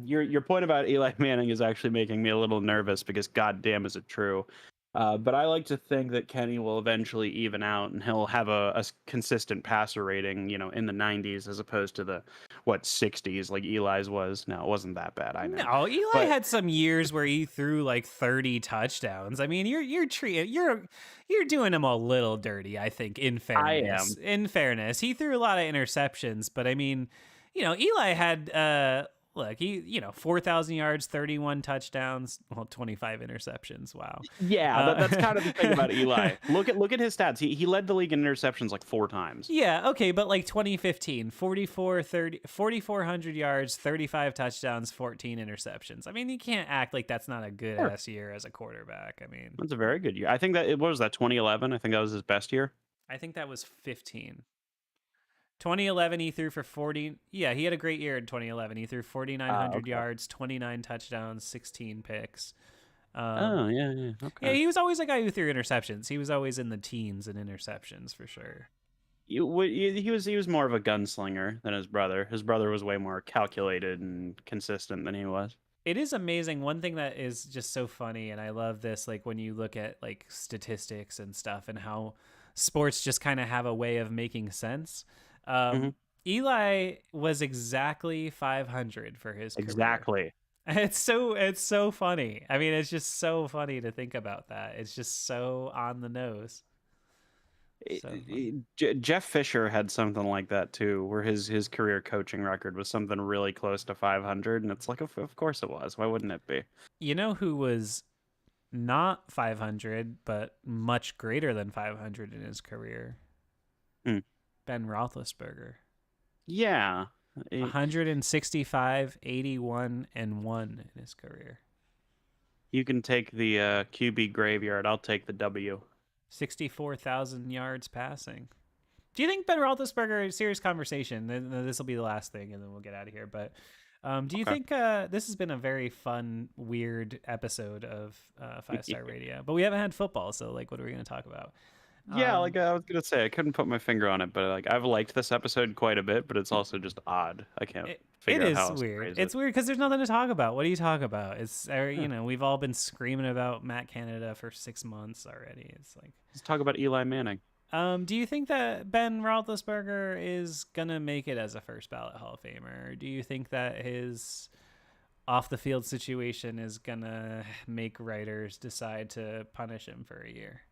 your point about Eli Manning is actually making me a little nervous because goddamn is it true. But I like to think that Kenny will eventually even out and he'll have a consistent passer rating, in the 90s as opposed to the 60s like Eli's was. No, it wasn't that bad, I know. No, Eli But had some years where he threw like 30 touchdowns. I mean, you're doing him a little dirty, I think, in I fairness. am. In fairness, he threw a lot of interceptions, but I mean, Eli had look, 4,000 yards, 31 touchdowns, 25 interceptions. Wow. Yeah, that's kind of the thing about Eli. Look at his stats. He led the league in interceptions like 4 times. Yeah, okay, but like 2015, 4,400 yards, 35 touchdowns, 14 interceptions. I mean, you can't act like that's not a good Sure. ass year as a quarterback. I mean, That's a very good year. I think that it was that 2011. I think that was his best year. I think that was 15. 2011, he threw for 40. Yeah, he had a great year in 2011. He threw 4,900 Okay. yards, 29 touchdowns, 16 picks. Oh, yeah, Yeah, okay. he was always a guy who threw interceptions. He was always in the teens in interceptions for sure. He was more of a gunslinger than his brother. His brother was way more calculated and consistent than he was. It is amazing. One thing that is just so funny, and I love this, like when you look at like statistics and stuff and how sports just kind of have a way of making sense. Mhm. Eli was exactly 500 for his career. Exactly. It's so funny. I mean, it's just so funny to think about that. It's just so on the nose. So funny. Jeff Fisher had something like that too, where his career coaching record was something really close to 500, and it's like, of course it was. Why wouldn't it be? You know who was not 500, but much greater than 500 in his career? Hmm. Ben Roethlisberger. Yeah. 165, 81, and 1 in his career. You can take the QB graveyard. I'll take the W. 64,000 yards passing. Do you think Ben Roethlisberger, serious conversation, this will be the last thing and then we'll get out of here, but do you Okay. think this has been a very fun, weird episode of 5-Star Radio? But we haven't had football, so like, what are we going to talk about? Yeah, like I was gonna say, I couldn't put my finger on it, but like I've liked this episode quite a bit, but it's also just odd. I can't It figure out is how else to weird. phrase It's it. weird because there's nothing to talk about. What do you talk about? It's Yeah. we've all been screaming about Matt Canada for 6 months already. It's like, Let's talk about Eli Manning. do you think that Ben Roethlisberger is gonna make it as a first ballot Hall of Famer? Or do you think that his off the field situation is gonna make writers decide to punish him for a year?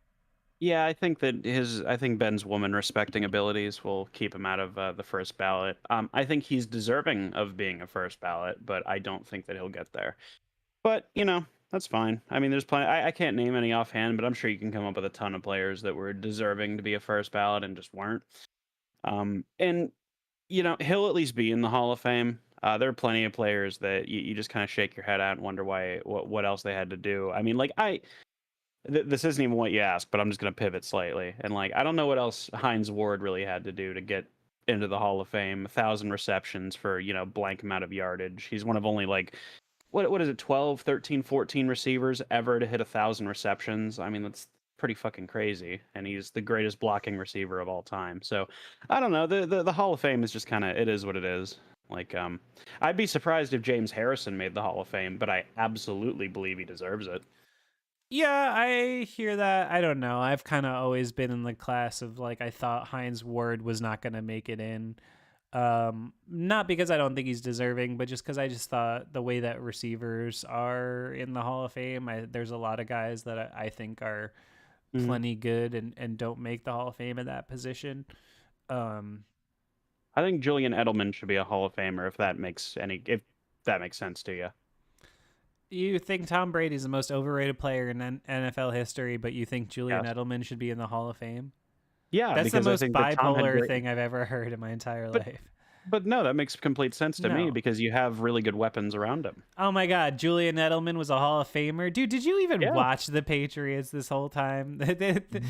Yeah, I think Ben's woman respecting abilities will keep him out of the first ballot. I think he's deserving of being a first ballot, but I don't think that he'll get there. But that's fine. I mean, there's plenty. I can't name any offhand, but I'm sure you can come up with a ton of players that were deserving to be a first ballot and just weren't. And he'll at least be in the Hall of Fame. There are plenty of players that you just kind of shake your head at and wonder what else they had to do. I mean, like this isn't even what you asked, but I'm just going to pivot slightly. And like, I don't know what else Hines Ward really had to do to get into the Hall of Fame. 1,000 receptions for, blank amount of yardage. He's one of only like, what is it, 12, 13, 14 receivers ever to hit 1,000 receptions. I mean, that's pretty fucking crazy. And he's the greatest blocking receiver of all time. So I don't know. The Hall of Fame is just kind of, it is what it is. Like, I'd be surprised if James Harrison made the Hall of Fame, but I absolutely believe he deserves it. Yeah, I hear that. I don't know. I've kind of always been in the class of like I thought Hines Ward was not going to make it in. Not because I don't think he's deserving, but just because I just thought the way that receivers are in the Hall of Fame, there's a lot of guys that I think are plenty good and don't make the Hall of Fame in that position. I think Julian Edelman should be a Hall of Famer if that makes sense to you. You think Tom Brady's the most overrated player in NFL history, but you think Julian Edelman should be in the Hall of Fame? Yeah, That's the because I most think that Tom had bipolar thing I've ever heard in my entire life. But no, that makes complete sense to me No. because you have really good weapons around him. Oh my God, Julian Edelman was a Hall of Famer, dude. Did you even Yeah. watch the Patriots this whole time?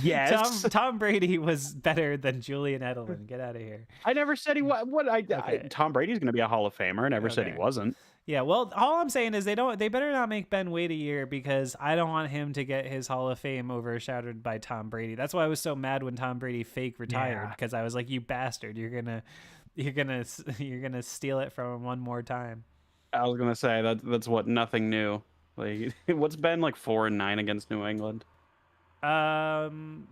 Yes. Tom Brady was better than Julian Edelman. Get out of here. I never said he was. What Okay. Tom Brady's going to be a Hall of Famer. I never said he Okay. wasn't. Yeah, well, all I'm saying is they better not make Ben wait a year because I don't want him to get his Hall of Fame overshadowed by Tom Brady. That's why I was so mad when Tom Brady fake retired Yeah. because I was like, you bastard, you're gonna steal it from him one more time. I was gonna say that's what nothing new. Like what's been like 4-9 against New England?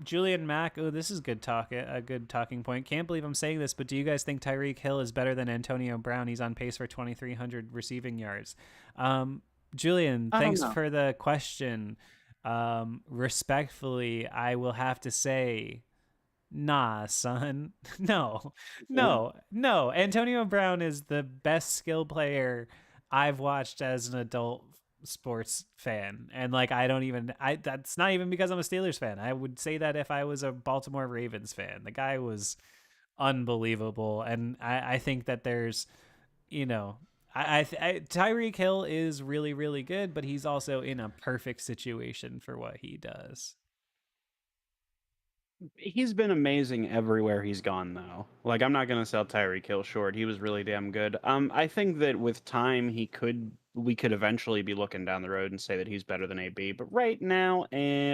Julian Mack. Oh, this is good talk. A good talking point. Can't believe I'm saying this, but do you guys think Tyreek Hill is better than Antonio Brown? He's on pace for 2,300 receiving yards. Julian, I don't thanks know. for the question. Respectfully, I will have to say, nah, son. No, no. Antonio Brown is the best skill player I've watched as an adult sports fan. And like I that's not even because I'm a Steelers fan. I would say that if I was a Baltimore Ravens fan. The guy was unbelievable. And I think that there's, you know, Tyreek Hill is really, really good, but he's also in a perfect situation for what he does. He's been amazing everywhere he's gone, though. Like, I'm not gonna sell Tyreek Hill short. He was really damn good. I think that with time, we could eventually be looking down the road and say that he's better than AB. But right now,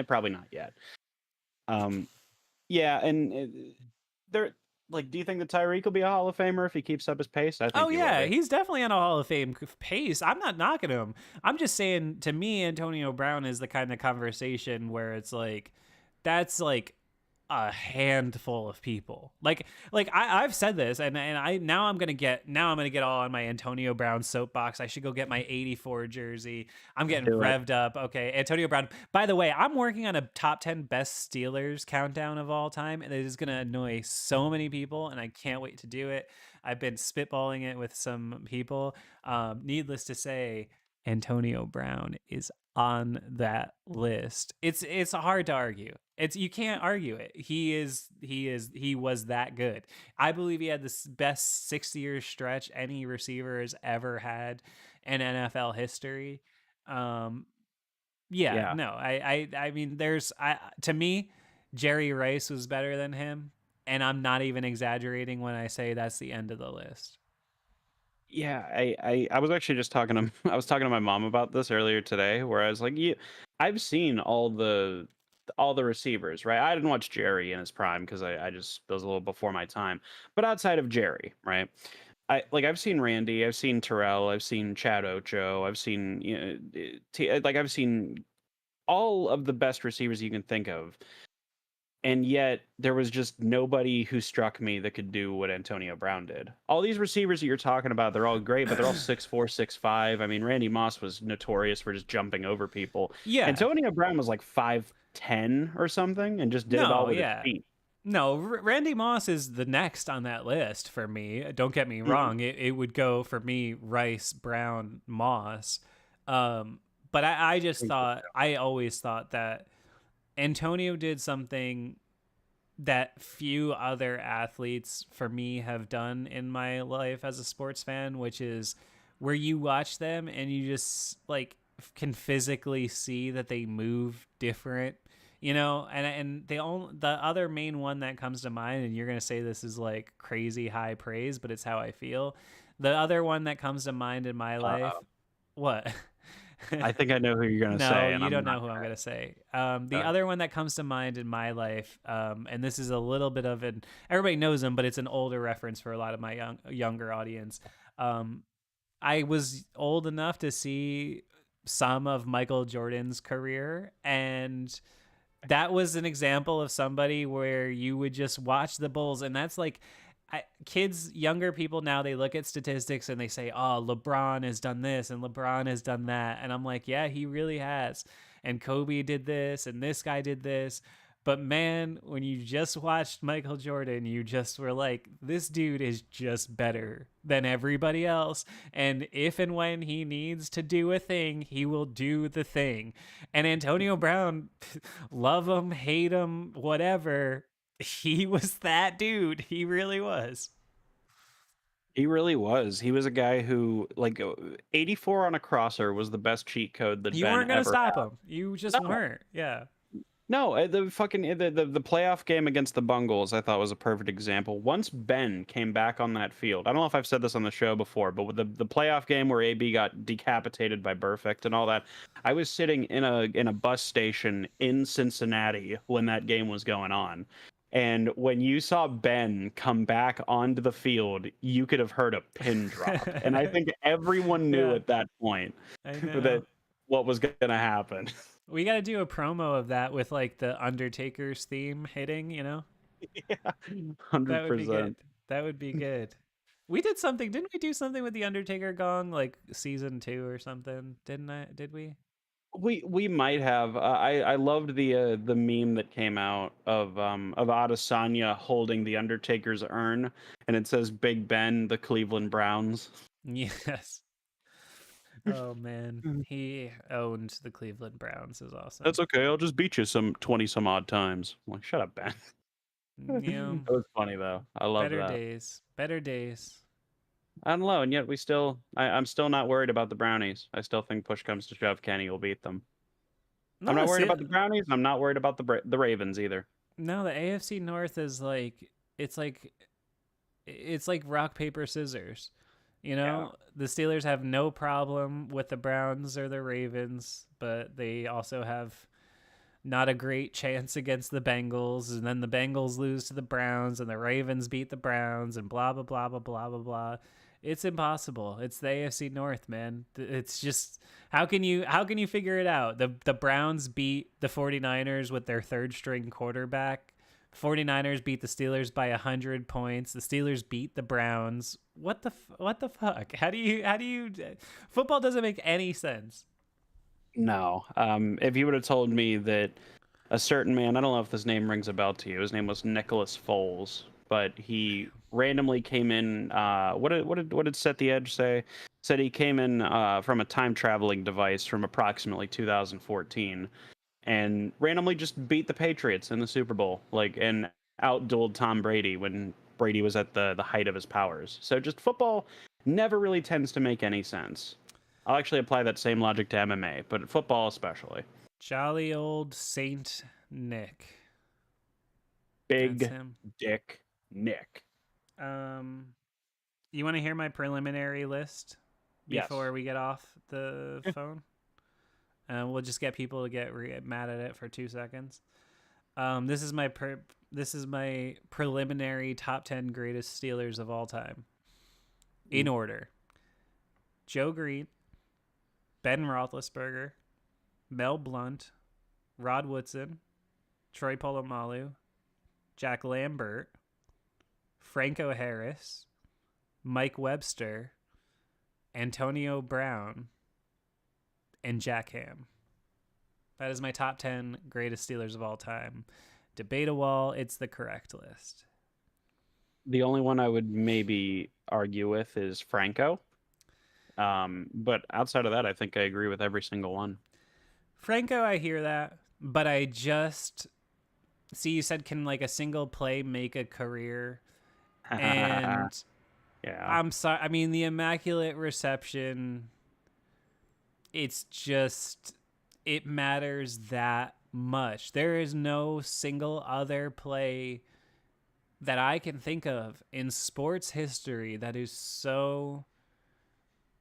probably not yet. Um, yeah, and there, like, do you think that Tyreek will be a Hall of Famer if he keeps up his pace? I Oh think he will yeah, be. he's definitely on a Hall of Fame pace. I'm not knocking him. I'm just saying, to me, Antonio Brown is the kind of conversation where it's like, that's like a handful of people. I've said this, and I'm gonna get all on my Antonio Brown soapbox. I should go get my '84 jersey. I'm getting Do it. revved up. Okay, Antonio Brown. By the way, I'm working on a top 10 best Steelers countdown of all time, and it is gonna annoy so many people, and I can't wait to do it. I've been spitballing it with some people. Needless to say, Antonio Brown is on that list. It's hard to argue. It's you can't argue it. He was that good. I believe he had the best 6 year stretch any receiver has ever had in NFL history. Um, yeah, Yeah. no, I mean, to me, Jerry Rice was better than him, and I'm not even exaggerating when I say that's the end of the list. Yeah, I was actually just talking to I was talking to my mom about this earlier today, where I was like, "Yeah, I've seen all the receivers, right? I didn't watch Jerry in his prime because I just it was a little before my time. But outside of Jerry, right? I've seen Randy, I've seen Terrell, I've seen Chad Ocho, I've seen I've seen all of the best receivers you can think of, and yet there was just nobody who struck me that could do what Antonio Brown did. All these receivers that you're talking about, they're all great, but they're all 6'4", 6'5". I mean, Randy Moss was notorious for just jumping over people. Yeah, Antonio Brown was like 5'10" or something and just did it all no, with his yeah. feet. No, Randy Moss is the next on that list for me. Don't get me Mhm. wrong. It would go for me Rice, Brown, Moss. But I always thought that Antonio did something that few other athletes for me have done in my life as a sports fan, which is where you watch them and you just like can physically see that they move different, and the other main one that comes to mind, and you're going to say this is like crazy high praise, but it's how I feel. The other one that comes to mind in my life, Uh-oh. what? I think I know who you're gonna No, say, and you I'm don't not know who I'm going to say. The gonna. other one that comes to mind in my life, and this is a little bit of everybody knows him, but it's an older reference for a lot of my younger audience. Um, I was old enough to see some of Michael Jordan's career, and that was an example of somebody where you would just watch the Bulls, and that's like kids, younger people now, they look at statistics and they say, "Oh, LeBron has done this and LeBron has done that," and I'm like, "Yeah, he really has." And Kobe did this, and this guy did this. But man, when you just watched Michael Jordan, you just were like, this dude is just better than everybody else. And if and when he needs to do a thing, he will do the thing. And Antonio Brown, love him, hate him, whatever, he was that dude. He really was. He really was. He was a guy who, like, 84 on a crosser was the best cheat code that You Ben weren't gonna ever stop him. You just had. No, weren't. Yeah. no, the fucking the playoff game against the Bungles, I thought was a perfect example. Once Ben came back on that field, I don't know if I've said this on the show before, but with the playoff game where AB got decapitated by Burfict and all that, I was sitting in a bus station in Cincinnati when that game was going on. And when you saw Ben come back onto the field, you could have heard a pin drop. And I think everyone knew Yeah, at that point I that know. what was going to happen. We got to do a promo of that with like the Undertaker's theme hitting, you know? Yeah, That would be good. 100%. That would be good. We did something, didn't we do something with the Undertaker gong like season 2 or something? Didn't I? Did we? We might have. I loved the meme that came out of Adesanya holding the Undertaker's urn, and it says Big Ben, the Cleveland Browns. Yes. Oh man, Mm. he owned the Cleveland Browns. Is awesome. That's okay. I'll just beat you some 20 some odd times. I'm like, shut up, Ben. Yeah, That was funny though. I love better that. days. Better days. I don't know, and yet I'm still not worried about the Brownies. I still think push comes to shove, Kenny will beat them. I'm No, not worried see, about the Brownies, and I'm not worried about the Ravens either. no, the AFC North is like it's like rock paper scissors. You Yeah. know, the Steelers have no problem with the Browns or the Ravens, but they also have not a great chance against the Bengals, and then the Bengals lose to the Browns, and the Ravens beat the Browns, and blah blah blah blah blah blah blah. It's impossible. It's the AFC North, man. It's just how can you figure it out? The Browns beat the 49ers with their third string quarterback. 49ers beat the Steelers by 100 points. The Steelers beat the Browns. What the fuck? How do you football doesn't make any sense. No. If you would have told me that a certain man, I don't know if this name rings a bell to you. His name was Nicholas Foles, but he randomly came in. What did Set the Edge say? Said he came in from a time traveling device from approximately 2014, and randomly just beat the Patriots in the Super Bowl, like, and outdueled Tom Brady when Brady was at the height of his powers. So just football never really tends to make any sense. I'll actually apply that same logic to MMA, but football especially. Jolly old Saint Nick. That's Big him. Dick Nick. Um, you want to hear my preliminary list Yes. before we get off the phone? We'll just get people to get mad at it for 2 seconds. This is my preliminary top 10 greatest Steelers of all time, in order: Joe Green, Ben Roethlisberger, Mel Blount, Rod Woodson, Troy Polamalu, Jack Lambert, Franco Harris, Mike Webster, Antonio Brown, and Jack Ham. That is my top 10 greatest Steelers of all time. Debatable, it's the correct list. The only one I would maybe argue with is Franco. But outside of that, I think I agree with every single one. Franco, I hear that, but I just see you said, can like a single play make a career? And Yeah. I'm sorry. I mean, the Immaculate Reception, it's just, it matters that much. There is no single other play that I can think of in sports history that is so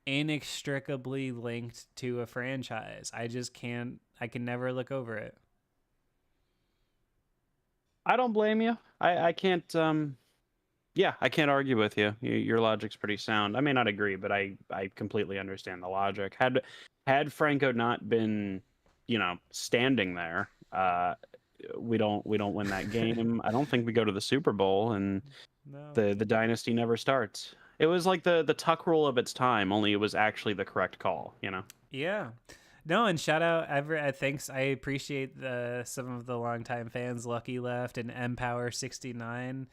inextricably linked to a franchise. I just can't, I can never look over it. I don't blame you. I can't yeah, I can't argue with you. Your logic's pretty sound. I may not agree, but I completely understand the logic. Had Franco not been, standing there, we don't win that game. I don't think we go to the Super Bowl, and No. the dynasty never starts. It was like the Tuck rule of its time, only it was actually the correct call, Yeah. No, and shout out thanks. I appreciate some of the longtime fans, Lucky Left and Mpower69.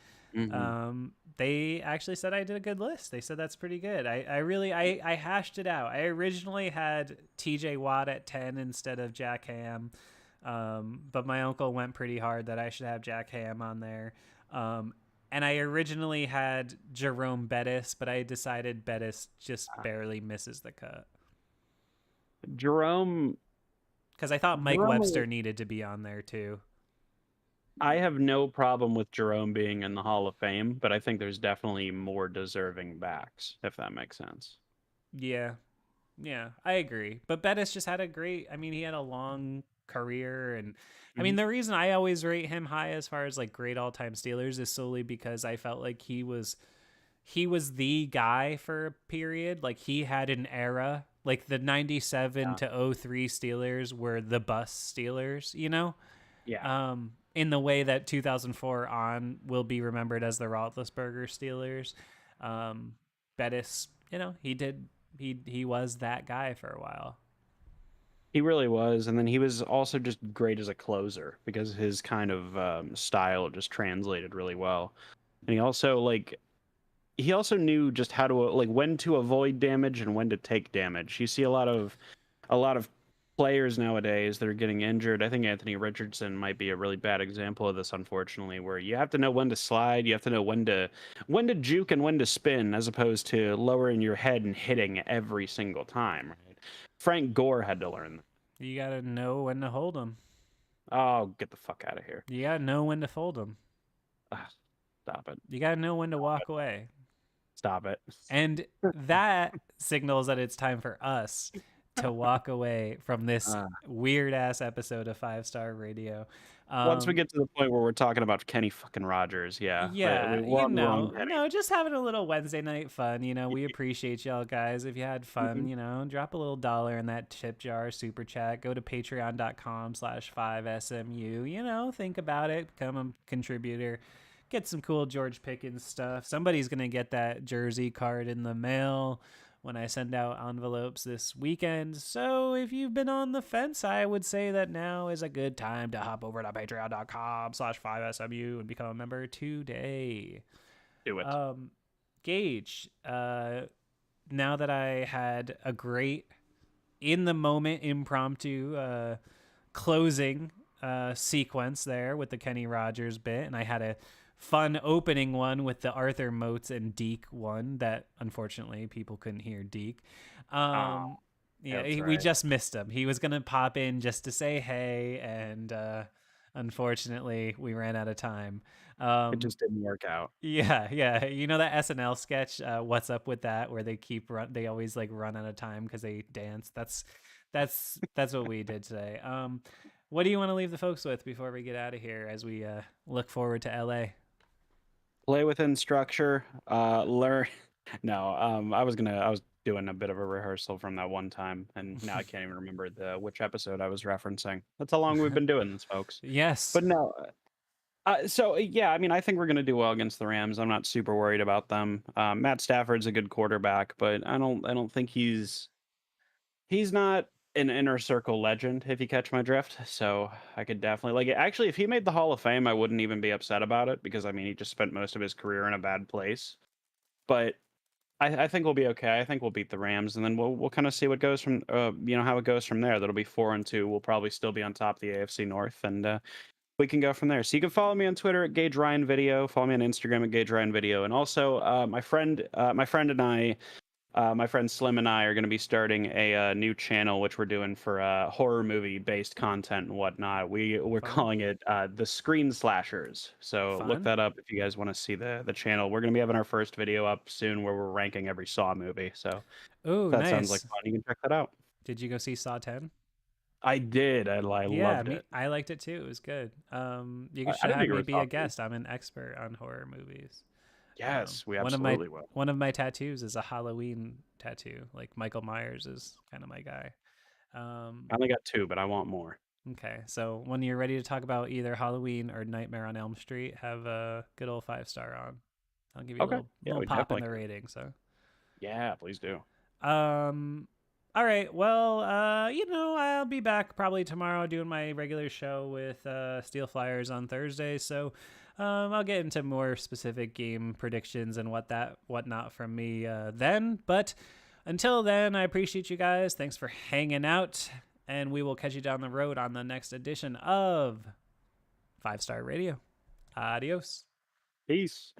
They actually said I did a good list. They said that's pretty good. I hashed it out. I originally had TJ Watt at 10 instead of Jack Ham. But my uncle went pretty hard that I should have Jack Ham on there. And I originally had Jerome Bettis, but I decided Bettis just barely misses the cut. Jerome, Because I thought Mike Jerome, Webster needed to be on there too. I have no problem with Jerome being in the Hall of Fame, but I think there's definitely more deserving backs, if that makes sense. Yeah, yeah, I agree. But Bettis just had a great. I mean, he had a long career, and I mean, Mhm. the reason I always rate him high as far as like great all time Steelers is solely because I felt like he was the guy for a period. Like he had an era. Like the 97 Yeah. to '03 Steelers were the bus Steelers, you know? Yeah. In the way that 2004 on will be remembered as the Roethlisberger Steelers. Um, Bettis, he was that guy for a while. He really was, and then he was also just great as a closer because his kind of style just translated really well. And he also knew just how to like when to avoid damage and when to take damage. You see a lot of players nowadays that are getting injured. I think Anthony Richardson might be a really bad example of this, unfortunately, where you have to know when to slide, you have to know when to juke and when to spin, as opposed to lowering your head and hitting every single time. Right? Frank Gore had to learn that. You got to know when to hold them. Oh, get the fuck out of here. You got to know when to fold them. Ah, stop it. You got to know when to Stop walk it. away. Stop it. And that signals that it's time for us to walk away from this Uh, weird ass episode of Five Star Radio. Once we Um, get to the point where we're talking about Kenny fucking Rogers, yeah, yeah, we're on the wrong Kenny. no, just having a little Wednesday night fun. We appreciate y'all guys. If you had fun, Mhm. drop a little dollar in that tip jar, super chat. Go to patreon.com/5SMU. Think about it. Become a contributor. Get some cool George Pickens stuff. Somebody's going to get that jersey card in the mail when I send out envelopes this weekend. So if you've been on the fence, I would say that now is a good time to hop over to patreon.com/5SMU and become a member today. Do it. Gage, now that I had a great in the moment impromptu closing sequence there with the Kenny Rogers bit, and I had a fun opening one with the Arthur Moats and Deke one that unfortunately people couldn't hear Deke. Oh, Yeah, that's we right. just missed him. He was gonna pop in just to say hey, and unfortunately we ran out of time. It Um, just didn't work out. yeah. You know that SNL sketch, What's Up with That, where they always like run out of time because they dance. That's what we did today. What do you want to leave the folks with before we get out of here as we look forward to LA? Play within structure. Learn. No, I was doing a bit of a rehearsal from that one time, and now I can't even remember which episode I was referencing. That's how long we've been doing this, folks. Yes. But no, so yeah, I mean, I think we're gonna do well against the Rams. I'm not super worried about them. Matt Stafford's a good quarterback, but I don't think he's not an inner circle legend, if you catch my drift. So I could definitely like actually if he made the Hall of Fame, I wouldn't even be upset about it because I mean he just spent most of his career in a bad place. But I think we'll be okay. I think we'll beat the Rams, and then we'll kind of see what goes from how it goes from there. That'll be 4-2. We'll probably still be on top of the AFC North, and we can go from there. So you can follow me on Twitter at Gage Ryan Video. Follow me on Instagram at Gage Ryan Video, and also my friend Slim and I are going to be starting a new channel, which we're doing for horror movie based content and whatnot. We're Fun. calling it the Screen Slashers. So look Fun. that up if you guys want to see the channel. We're going to be having our first video up soon where we're ranking every Saw movie. So if Oh, that sounds like nice. fun, you can check that out. Did you go see Saw 10? I did. I Yeah, loved me. it. I liked it too. It was good. You I should didn't have think it me was be a Saw 2. guest. I'm an expert on horror movies. Yes, we One of my absolutely will. tattoos is a Halloween tattoo. Like Michael Myers is kind of my guy. I only got 2, but I want more. Okay, so when you're ready to talk about either Halloween or Nightmare on Elm Street, have a good old 5 star on. I'll give you a Okay. Yeah, little we pop in definitely the can. rating. So, Yeah, please do. um, all right. Well, I'll be back probably tomorrow doing my regular show with Steel Flyers on Thursday. So, I'll get into more specific game predictions and whatnot from me then. But until then, I appreciate you guys. Thanks for hanging out, and we will catch you down the road on the next edition of 5 Star Radio. Adios. Peace.